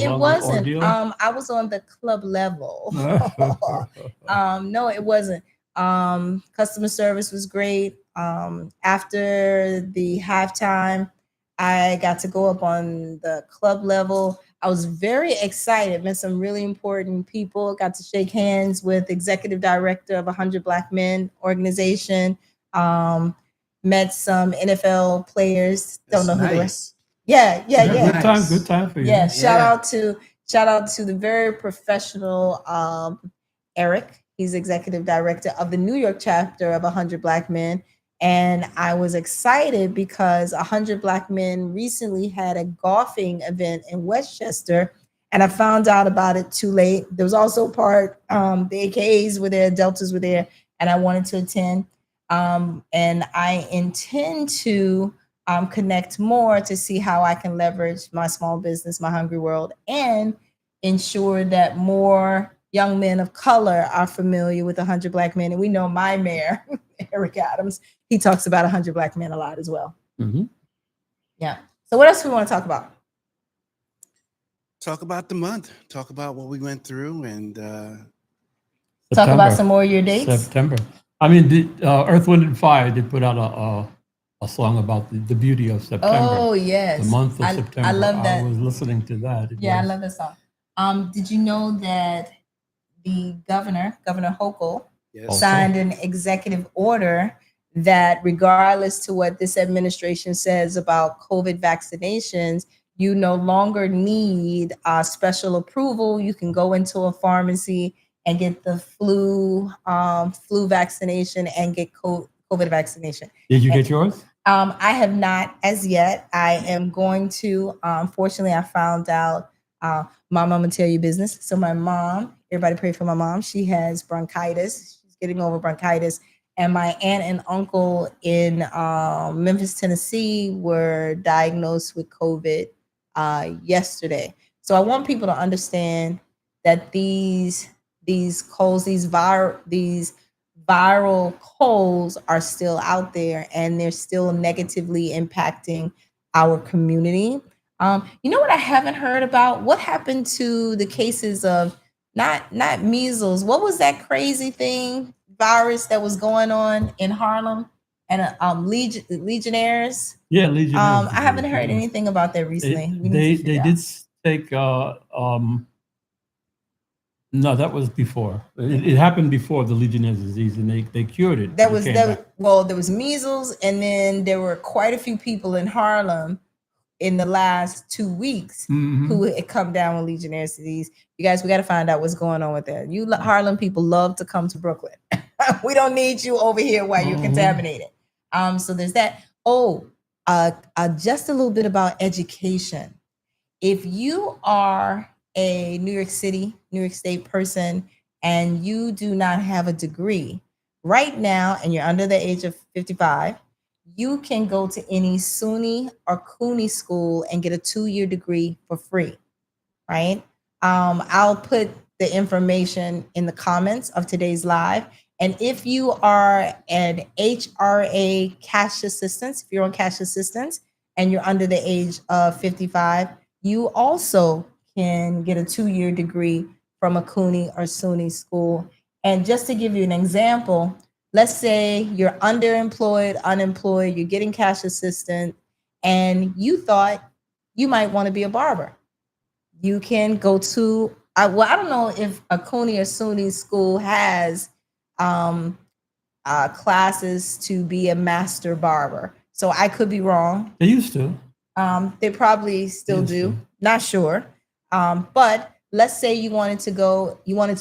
it wasn't. I was on the club level. No, it wasn't. Customer service was great. After the halftime, I got to go up on the club level. I was very excited, met some really important people, got to shake hands with executive director of 100 Black Men organization, met some NFL players. Don't know who they were. Yeah. Good time for you. Yeah, shout out to the very professional Eric. He's executive director of the New York chapter of 100 Black Men. And I was excited because 100 Black Men recently had a golfing event in Westchester. and I found out about it too late. There was also part, the AKAs were there, Deltas were there, and I wanted to attend. And I intend to connect more to see how I can leverage my small business, MyHungryWorld, and ensure that more young men of color are familiar with 100 Black Men. And we know my mayor, Eric Adams, he talks about 100 Black Men a lot as well. Mm-hmm. Yeah. So what else do we want to talk about? Talk about the month. Talk about what we went through, and Talk about some more of your dates. September. I mean, Earth, Wind, and Fire did put out a song about the beauty of September. Oh, yes. The month of September. I love that. I was listening to that. I love that song. Did you know that the Governor Hochul, yes, signed an executive order that regardless to what this administration says about COVID vaccinations, you no longer need special approval. You can go into a pharmacy and get the flu vaccination and get COVID vaccination. Did you get yours? I have not as yet. I am going to. Fortunately, I found out. My mom will tell you business. So my mom, everybody pray for my mom. She has bronchitis. She's getting over bronchitis. And my aunt and uncle in Memphis, Tennessee, were diagnosed with COVID yesterday. So I want people to understand that these viral colds are still out there, and they're still negatively impacting our community. You know what I haven't heard about? What happened to the cases of not measles? What was that crazy thing, virus that was going on in Harlem, and Legionnaires? Yeah, Legionnaires. I haven't heard anything about that recently. They did take no, that was before. It happened before the Legionnaires' disease, and they cured it. There was measles, and then there were quite a few people in Harlem in the last 2 weeks who had come down with Legionnaires' disease. You guys, we got to find out what's going on with that. You Harlem people love to come to Brooklyn. We don't need you over here while you're contaminated. So there's that. Just a little bit about education. If you are a New York State person, and you do not have a degree right now, and you're under the age of 55, you can go to any SUNY or CUNY school and get a 2-year degree for free, right? I'll put the information in the comments of today's live. And if you are an HRA cash assistance, if you're on cash assistance and you're under the age of 55, you also can get a 2-year degree from a CUNY or SUNY school. And just to give you an example, let's say you're underemployed, unemployed, you're getting cash assistance, and you thought you might want to be a barber. You can go to, I don't know if a CUNY or SUNY school has classes to be a master barber. So I could be wrong. They used to. They probably still do. Not sure. But let's say you wanted to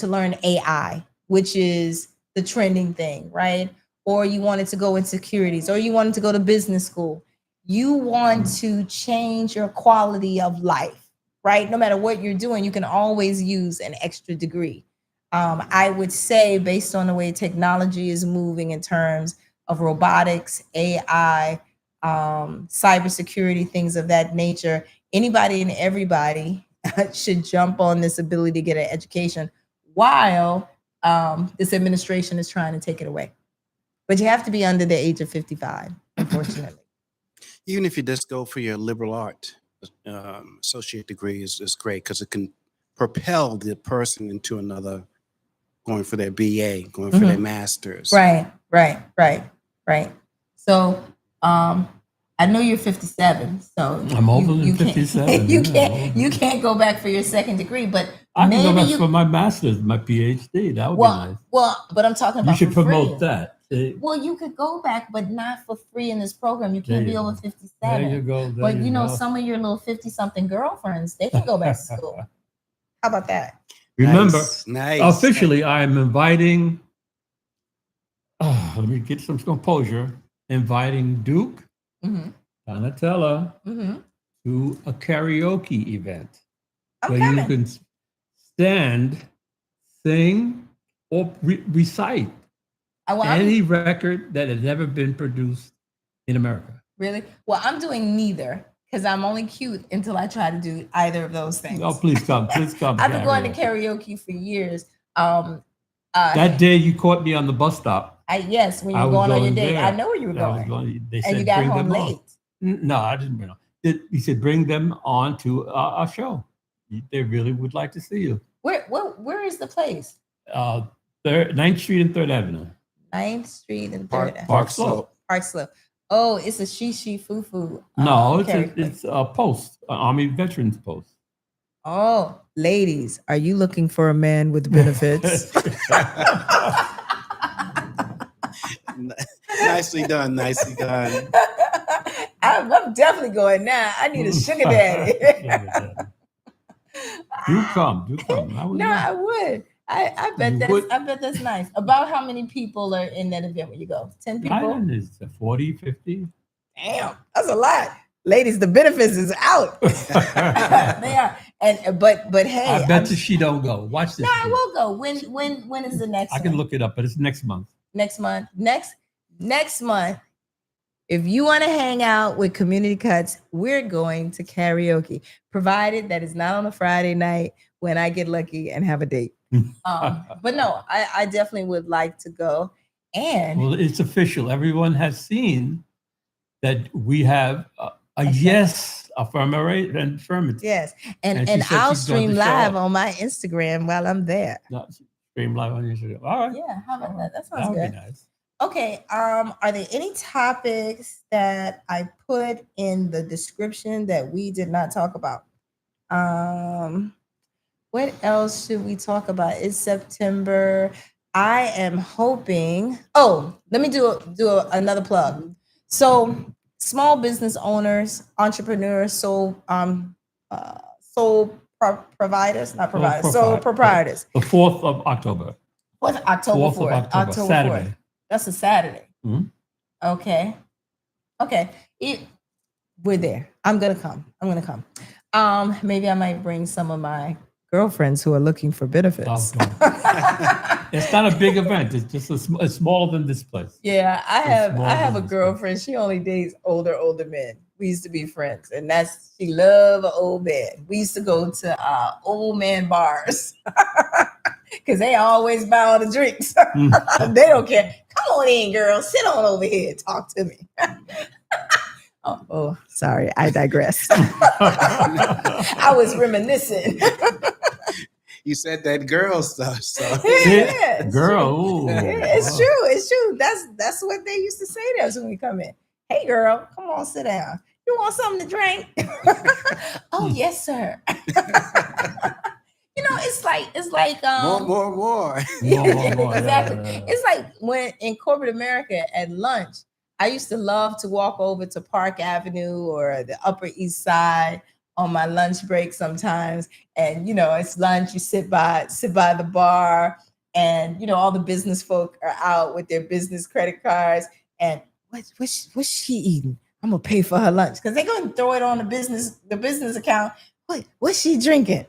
learn AI, which is the trending thing, right? Or you wanted to go in securities, or you wanted to go to business school. You want to change your quality of life, right? No matter what you're doing, you can always use an extra degree. I would say, based on the way technology is moving in terms of robotics, AI, cybersecurity, things of that nature, anybody and everybody should jump on this ability to get an education while this administration is trying to take it away. But you have to be under the age of 55, unfortunately. Even if you just go for your liberal art associate degree is great, because it can propel the person into another, going for their BA, going for their master's. Right. So I know you're 57, so I'm older than 57. You can't go back for your second degree, but I can go back for my master's, my PhD. That would be nice. Well, but I'm talking about you should promote that. Well, you could go back, but not for free in this program. You can't be over 57. There you go. But you know, some of your little 50-something girlfriends, they can go back to school. How about that? Remember, nice. Officially, I'm inviting, let me get some composure, inviting Duke, Donnatella to a karaoke event. I'm where coming. you can stand, sing, or recite any record that has ever been produced in America. Really? Well, I'm doing neither because I'm only cute until I try to do either of those things. Oh, please come. Please come. I've been going to karaoke for years. That day you caught me on the bus stop. Yes, when you were going on your date. I know where you were going. They said, and you got bring home them late. On. No, I didn't bring them. He said, bring them on to our show. They really would like to see you. Where is the place? 9th Street and 3rd Avenue. 9th Street and 3rd Avenue. Park Slope. Park Slope. Oh, it's a she foo. No, it's a post, an Army Veterans Post. Oh, ladies, are you looking for a man with benefits? Nicely done. Nicely done. I'm definitely going now. I need a sugar daddy. Do come. I would. I bet that's nice. About how many people are in that event when you go? 10 people? It's 40, 50. Damn, that's a lot. Ladies, the benefits is out. They are. But hey, I bet you she don't go. Watch this. No, I will go. When is the next I can look it up, but it's next month. Next month. Next month. If you want to hang out with Community Cuts, we're going to karaoke, provided that it's not on a Friday night when I get lucky and have a date. But no, I definitely would like to go. And well, it's official. Everyone has seen that we have a yes affirmative. Yes, and I'll stream live on my Instagram while I'm there. No, stream live on Instagram. All right. Yeah, how about that? That sounds good. Be nice. Okay. Are there any topics that I put in the description that we did not talk about? What else should we talk about? It's September. I am hoping. Oh, let me do another plug. So, small business owners, entrepreneurs, sole proprietors. The 4th of October. What's October 4th? October Saturday. 4th. That's a Saturday. Mm-hmm. Okay. We're there. I'm gonna come. Maybe I might bring some of my girlfriends who are looking for benefits. It's not a big event. It's just it's smaller than this place. Yeah, I have a girlfriend. She only dates older men. We used to be friends, and she love an old man. We used to go to old man bars because they always buy all the drinks. They don't care. Come on in, girl. Sit on over here and talk to me. Oh, sorry. I digress. I was reminiscing. You said that girl stuff. So. Yeah, girl. It's true. That's what they used to say to us when we come in. Hey, girl, come on, sit down. You want something to drink? Oh, yes, sir. It's like more. Exactly. It's like when in corporate America at lunch, I used to love to walk over to Park Avenue or the Upper East Side on my lunch break sometimes. And it's lunch, you sit by the bar, and all the business folk are out with their business credit cards. And what's she eating? I'm gonna pay for her lunch because they're gonna throw it on the business account. What's she drinking?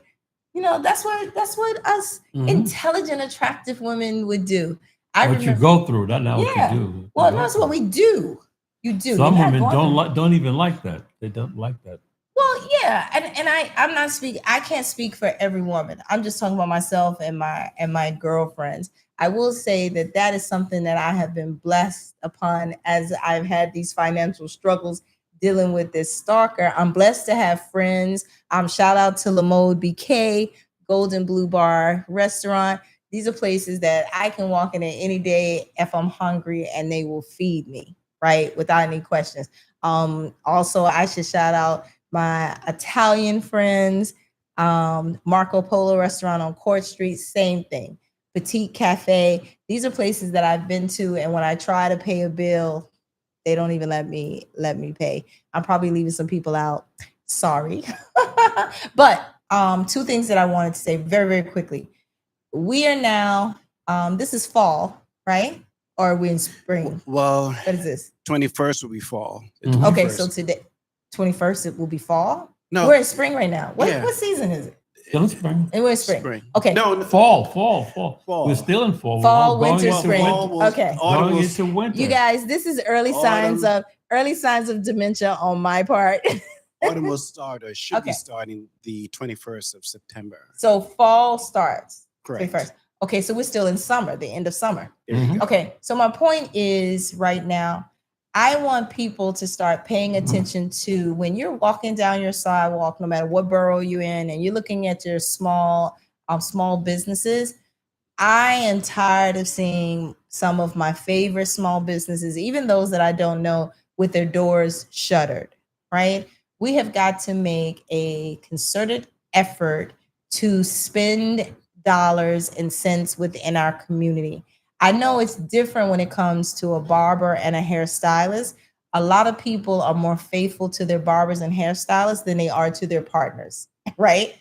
That's what us intelligent, attractive women would do. You go through, that's not what you do. Well, that's what we do. You do. Some women don't even like that. They don't like that. Well, yeah, and I'm not speaking. I can't speak for every woman. I'm just talking about myself and my girlfriends. I will say that is something that I have been blessed upon as I've had these financial struggles dealing with this stalker. I'm blessed to have friends. Shout out to La Mode BK, Golden Blue Bar Restaurant. These are places that I can walk in at any day if I'm hungry, and they will feed me, right, without any questions. Also, I should shout out my Italian friends, Marco Polo Restaurant on Court Street, same thing. Petite Cafe. These are places that I've been to, and when I try to pay a bill, they don't even let me pay. I'm probably leaving some people out. Sorry. But two things that I wanted to say very, very quickly. We are now, this is fall, right? Or are we in spring? Well, what is this? 21st will be fall. Okay, so today, 21st, it will be fall? No. We're in spring right now. What season is it? Still in spring. And we're in spring. Okay. No, Fall. We're still in fall. Fall, We're going winter, into spring. winter. Okay. Going into winter. You guys, this is early signs of dementia on my part. Autumn will start or should be Okay. starting the 21st of September. So fall starts. Correct. 21st. Okay, so we're still in summer, the end of summer. Mhm. Okay, so my point is right now, I want people to start paying attention to when you're walking down your sidewalk, no matter what borough you're in, and you're looking at your small businesses. I am tired of seeing some of my favorite small businesses, even those that I don't know, with their doors shuttered, right? We have got to make a concerted effort to spend dollars and cents within our community. I know it's different when it comes to a barber and a hairstylist. A lot of people are more faithful to their barbers and hairstylists than they are to their partners, right?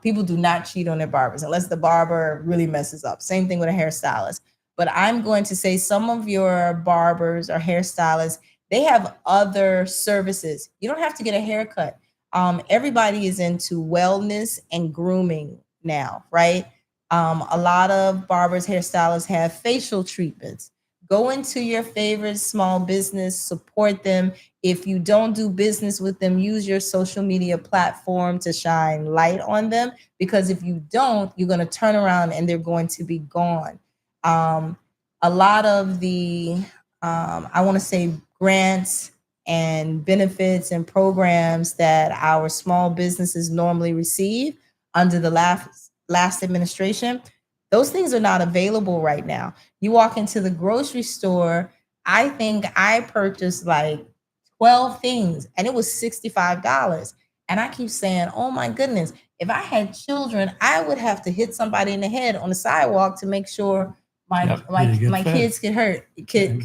People do not cheat on their barbers unless the barber really messes up. Same thing with a hairstylist. But I'm going to say some of your barbers or hairstylists, they have other services. You don't have to get a haircut. Everybody is into wellness and grooming now, right? A lot of barbers, hairstylists have facial treatments. Go into your favorite small business, support them. If you don't do business with them, use your social media platform to shine light on them. Because if you don't, you're going to turn around and they're going to be gone. A lot of the, I want to say, grants and benefits and programs that our small businesses normally receive under the last administration, those things are not available right now. You walk into the grocery store, I think I purchased like 12 things and it was $65. And I keep saying, oh my goodness, if I had children, I would have to hit somebody in the head on the sidewalk to make sure my kids could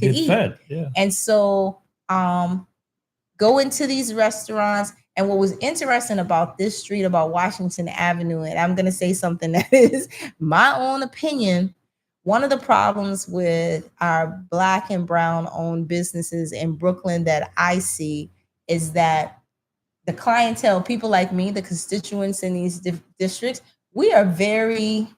eat. Fed. Yeah. And so go into these restaurants. And what was interesting about this street, about Washington Avenue, and I'm going to say something that is my own opinion. One of the problems with our Black and Brown owned businesses in Brooklyn that I see is that the clientele, people like me, the constituents in these districts, we are very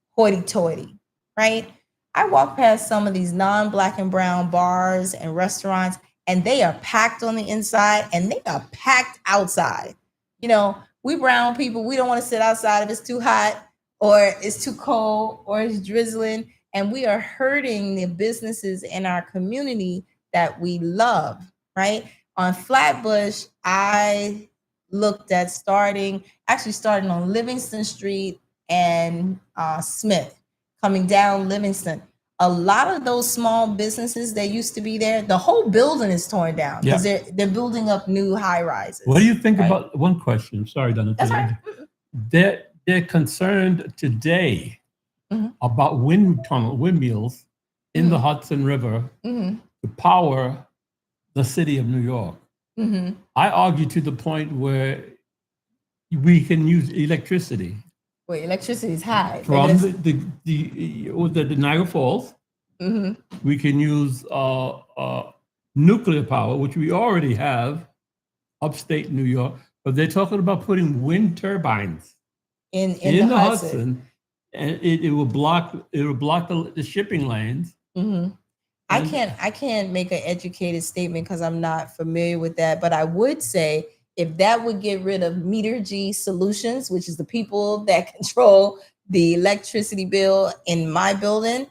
hoity-toity, right? I walk past some of these non-Black and Brown bars and restaurants, and they are packed on the inside and they are packed outside. You know, we brown people, we don't want to sit outside if it's too hot or it's too cold or it's drizzling. And we are hurting the businesses in our community that we love, right? On Flatbush, I looked at starting on Livingston Street and Smith, coming down Livingston. A lot of those small businesses that used to be there, the whole building is torn down because they're building up new high rises. What do you think about one question? Sorry, Donnatella. That's right. They're concerned today about windmills in the Hudson River to power the city of New York. I argue to the point where we can use electricity. Well, electricity is high. From the Niagara Falls, we can use nuclear power, which we already have upstate New York, but they're talking about putting wind turbines in the Hudson, and it will block the shipping lanes. I can't make an educated statement because I'm not familiar with that, but I would say, if that would get rid of Metergy Solutions, which is the people that control the electricity bill in my building,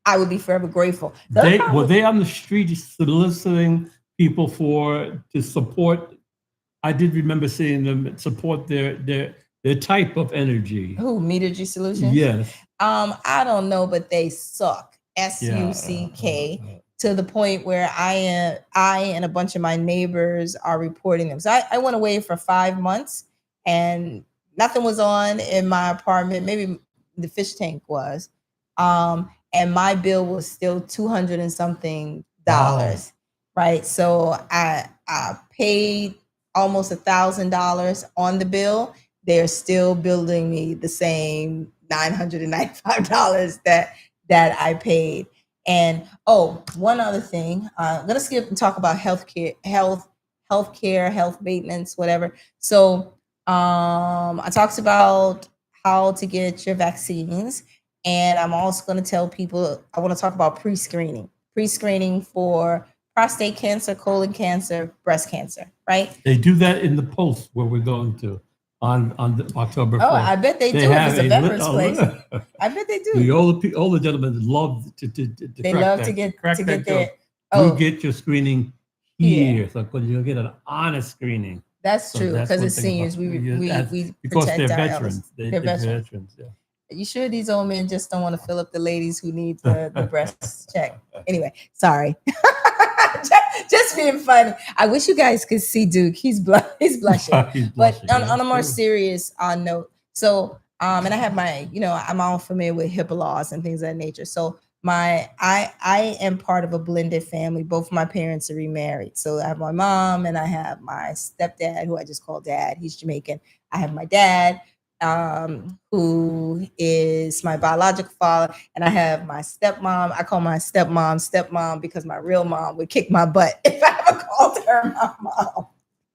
I would be forever grateful. Were they on the street soliciting people to support? I did remember seeing them support their type of energy. Who, Metergy Solutions? Yes. I don't know, but they suck. SUCK. To the point where I and a bunch of my neighbors are reporting them. So I went away for 5 months and nothing was on in my apartment. Maybe the fish tank was. And my bill was still $200 and something. Wow. Right. So I paid almost $1,000 on the bill. They're still billing me the same $995 that I paid. And one other thing, I'm gonna skip and talk about health maintenance, whatever. So I talked about how to get your vaccines. And I'm also going to tell people, I want to talk about pre-screening for prostate cancer, colon cancer, breast cancer, right? They do that in the post where we're going to on October 4th. Oh, I bet they do. If it's a veterans place. I bet they do. The older gentlemen love to they love to get there. You get your screening here, so you'll get an honest screening. That's true, because as seniors, we because protect they're our veterans. elders. They're veterans. Yeah. Are you sure these old men just don't want to fill up the ladies who need the breast check? Anyway, sorry. just being funny. I wish you guys could see Duke. He's blushing. He's blushing. But on a more serious note, so and I have my, I'm all familiar with HIPAA laws and things of that nature. So I am part of a blended family. Both my parents are remarried. So I have my mom and I have my stepdad, who I just call dad. He's Jamaican. I have my dad, who is my biological father, and I have my stepmom. I call my stepmom because my real mom would kick my butt if I ever called her my mom.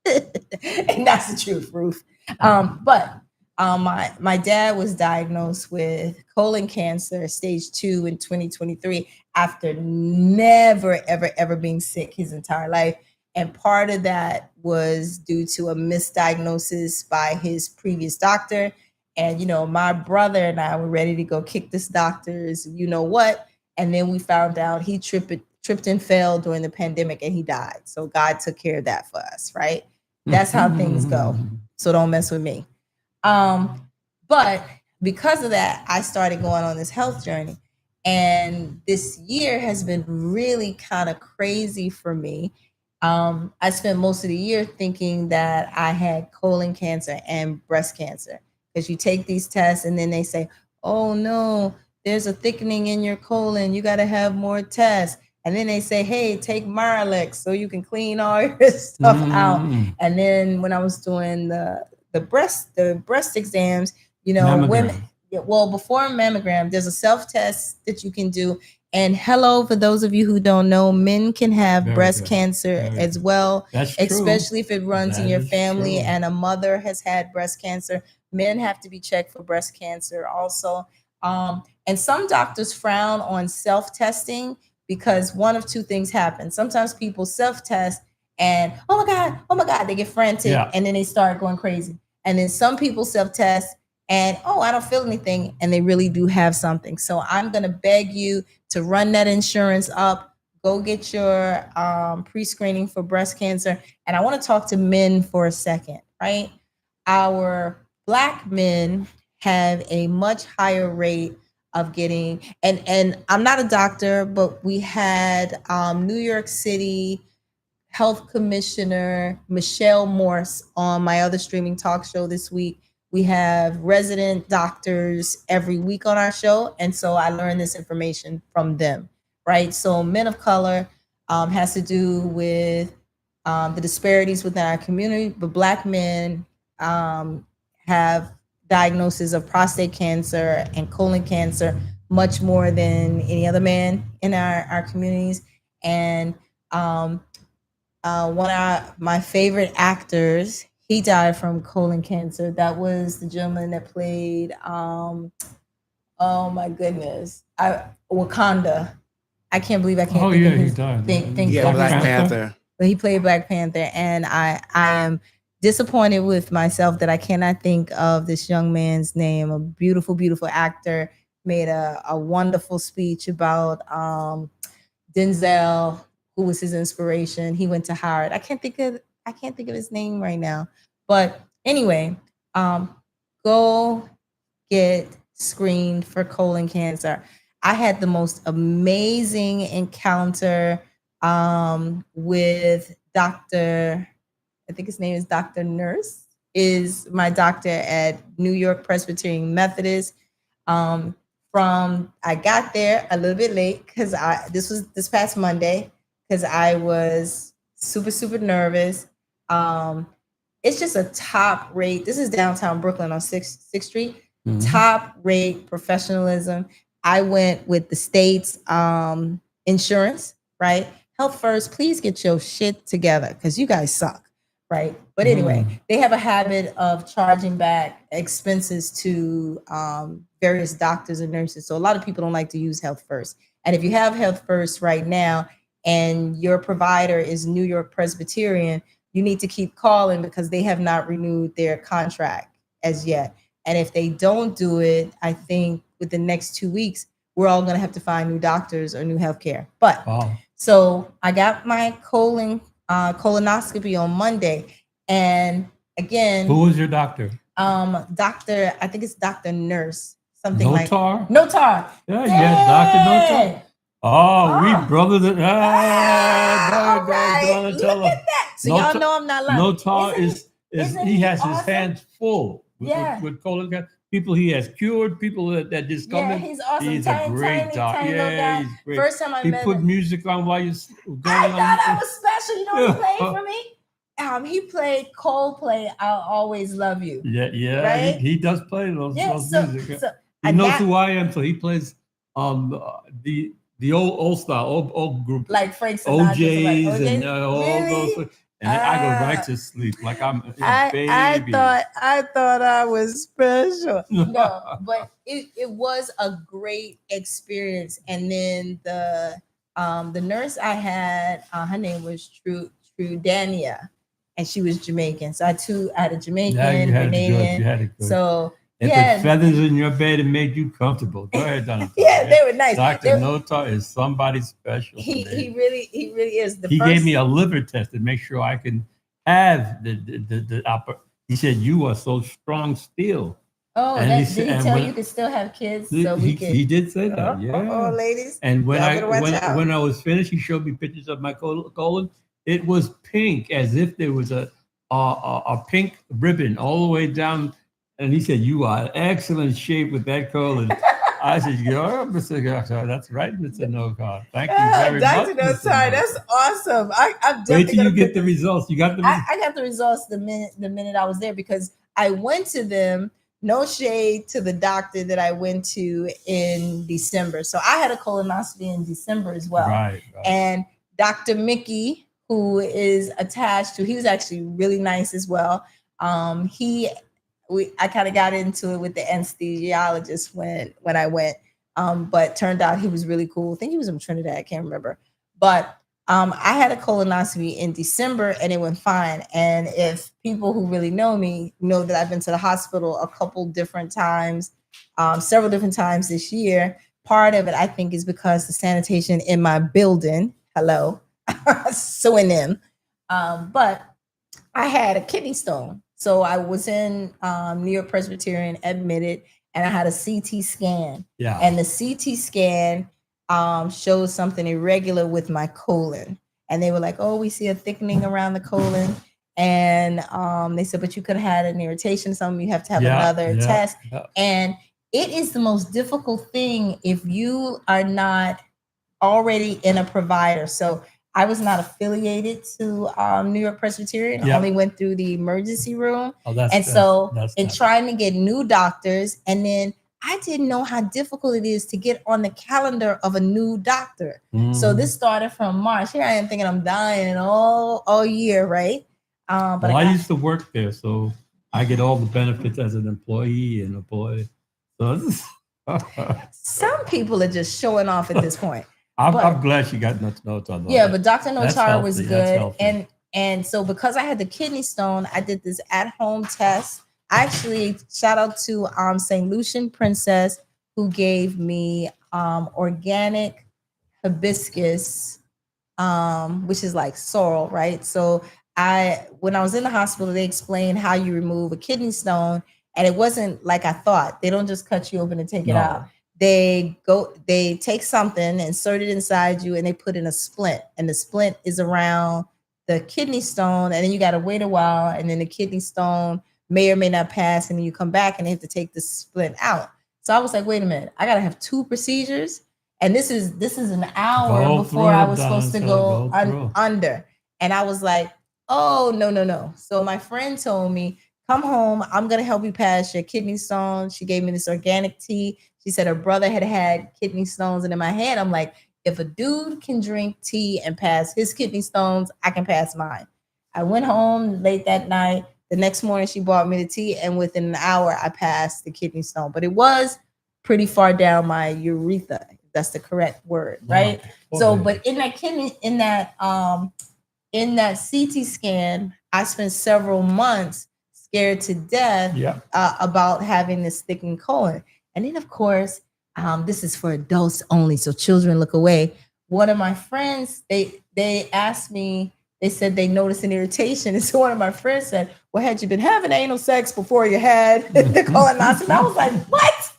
And that's the truth, Ruth. But my dad was diagnosed with colon cancer, stage 2 in 2023, after never, ever being sick his entire life. And part of that was due to a misdiagnosis by his previous doctor. And, my brother and I were ready to go kick this doctor's, what? And then we found out he tripped and fell during the pandemic and he died. So God took care of that for us, right? That's how things go. So don't mess with me. But because of that, I started going on this health journey. And this year has been really kind of crazy for me. I spent most of the year thinking that I had colon cancer and breast cancer, because you take these tests and then they say, oh no, there's a thickening in your colon. You got to have more tests. And then they say, hey, take Miralax so you can clean all your stuff out. And then when I was doing the breast exams, women, before a mammogram, there's a self-test that you can do. And hello, for those of you who don't know, men can have breast cancer as well. That's true. Especially if it runs in your family and a mother has had breast cancer. Men have to be checked for breast cancer also. And some doctors frown on self-testing because one of two things happen. Sometimes people self-test and, oh my God, they get frantic and then they start going crazy. And then some people self-test and, oh, I don't feel anything. And they really do have something. So I'm going to beg you to run that insurance up. Go get your pre-screening for breast cancer. And I want to talk to men for a second, right? Our Black men have a much higher rate of getting, and I'm not a doctor, but we had New York City Health Commissioner Michelle Morse on my other streaming talk show this week. We have resident doctors every week on our show. And so I learned this information from them, right? So men of color has to do with the disparities within our community, but Black men have diagnosis of prostate cancer and colon cancer much more than any other man in our communities. And one of my favorite actors, he died from colon cancer. That was the gentleman that played, oh my goodness, Wakanda. I can't believe I can't think of his, he died. Black Panther. But he played Black Panther, and I am disappointed with myself that I cannot think of this young man's name. A beautiful, beautiful actor, made a wonderful speech about Denzel, who was his inspiration. He went to Howard. I can't think of his name right now. But anyway, go get screened for colon cancer. I had the most amazing encounter with Dr. I think his name is Dr. Nurse, is my doctor at New York Presbyterian Methodist. I got there a little bit late because this was this past Monday, because I was super, super nervous. It's just a top rate. This is downtown Brooklyn on 6th Street. Mm-hmm. Top rate professionalism. I went with the state's insurance, right? Health First, please get your shit together because you guys suck. right? But anyway, they have a habit of charging back expenses to various doctors and nurses. So a lot of people don't like to use Health First. And if you have Health First right now and your provider is New York Presbyterian, you need to keep calling because they have not renewed their contract as yet. And if they don't do it, I think within the next 2 weeks, we're all going to have to find new doctors or new healthcare. But so I got my colonoscopy on Monday, and again, who was your doctor? Doctor, I think it's Dr. Nurse, something Notar? like Notar. Yeah, yeah, Dr. Notar. Oh, we brothers. All right. Look at that. So y'all know I'm not lying. Notar is he has his hands full with colon cancer. People he has cured, people that just come in. He's awesome. He's a great doctor. Yeah, he's great. First time I met him. He put music on while you're going on. I thought I was special. You know what he played for me? He played Coldplay, I'll Always Love You. Yeah. Right? He does play those music. So, he knows who I am, so he plays the old style, old group. Like Frank Sinatra. OJs and all those. And I go right to sleep like I'm a baby. I thought I was special. No, but it was a great experience. And then the nurse I had, her name was Trudania, and she was Jamaican. So I had a Jamaican, Ghanaian. You had it good. So and put feathers in your bed and made you comfortable. Go ahead, Donnatella. Yeah, they were nice. Dr. Notar is somebody special. He really is. He gave me a liver test to make sure I can have the he said, you are so strong still. Oh, did he tell you could still have kids? He did say that, yeah. Oh, ladies. And when I was finished, he showed me pictures of my colon. It was pink, as if there was a pink ribbon all the way down. And he said, you are in excellent shape with that colon. I said, Mr. Notar, that's right, Mr. Notar. Thank you very much. Dr. Notar, that's awesome. I'm wait till you get the results. You got the results? I got the results the minute I was there, because I went to them, no shade to the doctor that I went to in December. So I had a colonoscopy in December as well. Right. And Dr. Mickey, who is attached to, he was actually really nice as well. I kind of got into it with the anesthesiologist when I went, but turned out he was really cool. I think he was from Trinidad, I can't remember. But I had a colonoscopy in December and it went fine. And if people who really know me know that I've been to the hospital a couple different times, several different times this year, part of it I think is because the sanitation in my building, but I had a kidney stone. So I was in New York Presbyterian, admitted, and I had a CT scan. Yeah. And the CT scan showed something irregular with my colon. And they were like, oh, we see a thickening around the colon. And they said, but you could have had an irritation. You have to have another test. Yeah. And it is the most difficult thing if you are not already in a provider. So I was not affiliated to New York Presbyterian. I only went through the emergency room. Trying to get new doctors. And then I didn't know how difficult it is to get on the calendar of a new doctor. So this started from March. Here I am thinking I'm dying all year, right? But I used to work there, so I get all the benefits as an employee and employee. So some people are just showing off at this point. I'm glad she got Notar. Yeah, but Dr. Notar was good. And so because I had the kidney stone, I did this at-home test. Actually, shout out to St. Lucian Princess, who gave me organic hibiscus, which is like sorrel, right? So when I was in the hospital, they explained how you remove a kidney stone, and it wasn't like I thought. They don't just cut you open and take it out. They take something, insert it inside you, and they put in a splint. And the splint is around the kidney stone, and then you got to wait a while, and then the kidney stone may or may not pass, and then you come back and they have to take the splint out. So I was like, wait a minute, I got to have 2 procedures, and this is an hour before I was supposed to go under. And I was like, oh, no. So my friend told me, come home, I'm going to help you pass your kidney stone. She gave me this organic tea. She said her brother had kidney stones. And in my head, I'm like, if a dude can drink tea and pass his kidney stones, I can pass mine. I went home late that night. The next morning, she brought me the tea, and within an hour, I passed the kidney stone. But it was pretty far down my urethra. That's the correct word, right? So, but in that kidney, in that CT scan, I spent several months scared to death about having this thickened colon. And then, of course, this is for adults only, so children look away. One of my friends, they asked me, they said they noticed an irritation. And so one of my friends said, well, had you been having anal sex before you had the colonoscopy? I was like, what?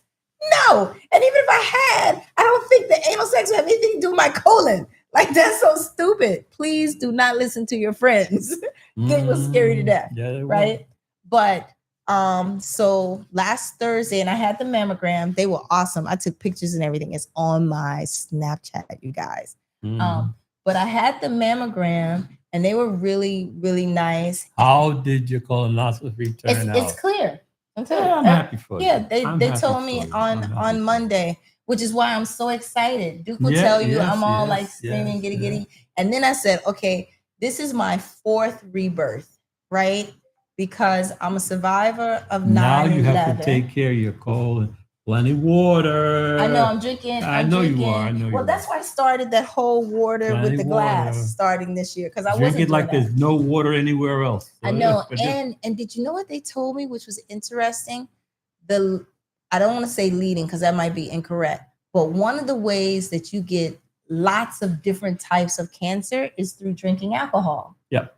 No. And even if I had, I don't think the anal sex would have anything to do with my colon. Like, that's so stupid. Please do not listen to your friends. They were scary to death, right? But so last Thursday, and I had the mammogram. They were awesome. I took pictures and everything. It's on my Snapchat, you guys. But I had the mammogram, and they were really, really nice. How did your colonoscopy turn out? It's clear. I'm happy for you. Yeah, they told me on Monday, which is why I'm so excited. Duke will tell you I'm all like screaming, giddy. And then I said, okay, this is my 4th rebirth, right? Because I'm a survivor of 9/11. Now you have to take care of your colon. Plenty water. I know I'm drinking. I know you are. Well, that's why I started that whole water with the glass starting this year, because I wasn't drink it like there's no water anywhere else. So I know. And did you know what they told me, which was interesting? I don't want to say leading because that might be incorrect, but one of the ways that you get lots of different types of cancer is through drinking alcohol. Yep.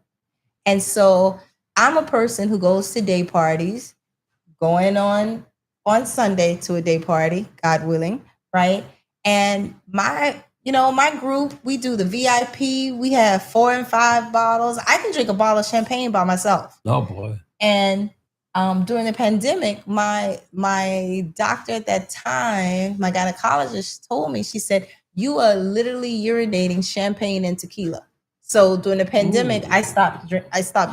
And so I'm a person who goes to day parties, going on Sunday to a day party, God willing, right? And my group, we do the VIP. We have 4 and 5 bottles. I can drink a bottle of champagne by myself. Oh boy. And during the pandemic, my doctor at that time, my gynecologist told me, she said, you are literally urinating champagne and tequila. So during the pandemic, I stopped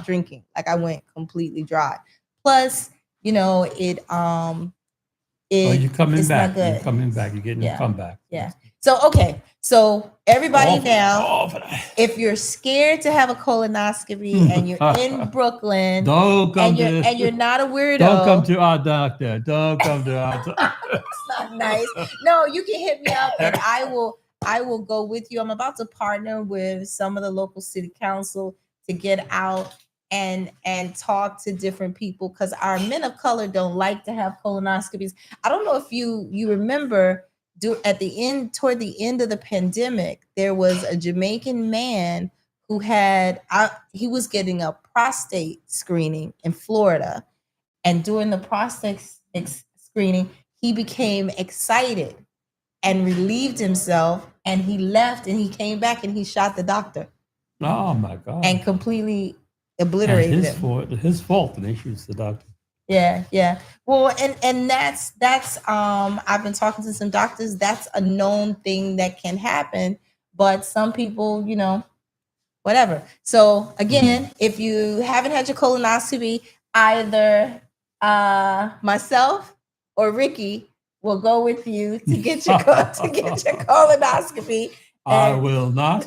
drinking. Like, I went completely dry. Plus, you're coming back. Not good. You're coming back. You're getting a comeback. Yeah. So, okay. So everybody now, if you're scared to have a colonoscopy and you're in Brooklyn and you're not a weirdo. Don't come to our doctor. Don't come to our doctor. It's not nice. No, you can hit me up and I will go with you. I'm about to partner with some of the local city council to get out and talk to different people, because our men of color don't like to have colonoscopies. I don't know if you remember, toward the end of the pandemic, there was a Jamaican man who he was getting a prostate screening in Florida, and during the prostate screening, he became excited and relieved himself, and he left and he came back and he shot the doctor. Oh my God! And completely obliterated his fault, and they shoots the doctor. Yeah. Well, and that's I've been talking to some doctors. That's a known thing that can happen, but some people, whatever. So again, if you haven't had your colonoscopy, either myself or Rickie will go with you to get your colonoscopy. I will not.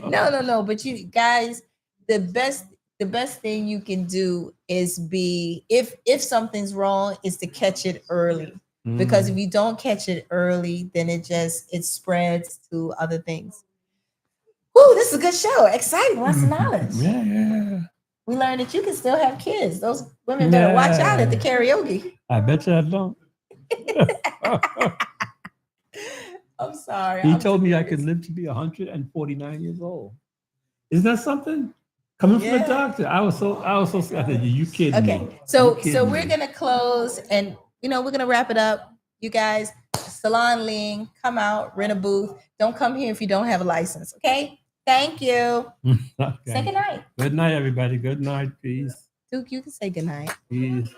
No. But you guys, the best thing you can do is if something's wrong, is to catch it early. Because if you don't catch it early, then it spreads to other things. Woo, this is a good show. Exciting. Lots of knowledge. Yeah. We learned that you can still have kids. Those women better watch out at the karaoke. I bet you I don't. I'm sorry. He told me I could live to be 149 years old. Isn't that something? Coming from a doctor. I was so scared. You kidding me? Okay. So we're gonna close, and we're gonna wrap it up. You guys, Salon Leahing, come out, rent a booth. Don't come here if you don't have a license. Okay? Thank you. Okay. Say good night. Good night, everybody. Good night. Peace. Duke, you can say good night. Peace.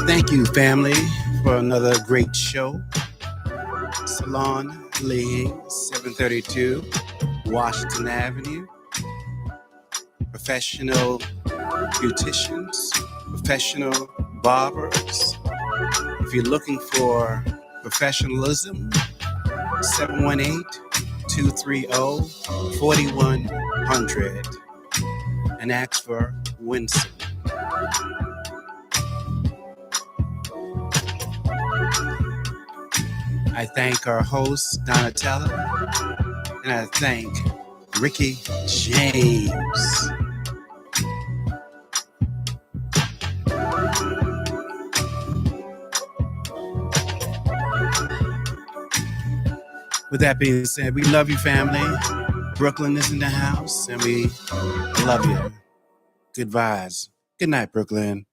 Thank you, family, for another great show. Salon Leahing, 732 Washington Avenue. Professional beauticians, professional barbers. If you're looking for professionalism, 718-230-4100 and ask for Winston. I thank our host, Donnatella, and I thank Rickie James. With that being said, we love you, family. Brooklyn is in the house, and we love you. Good vibes. Good night, Brooklyn.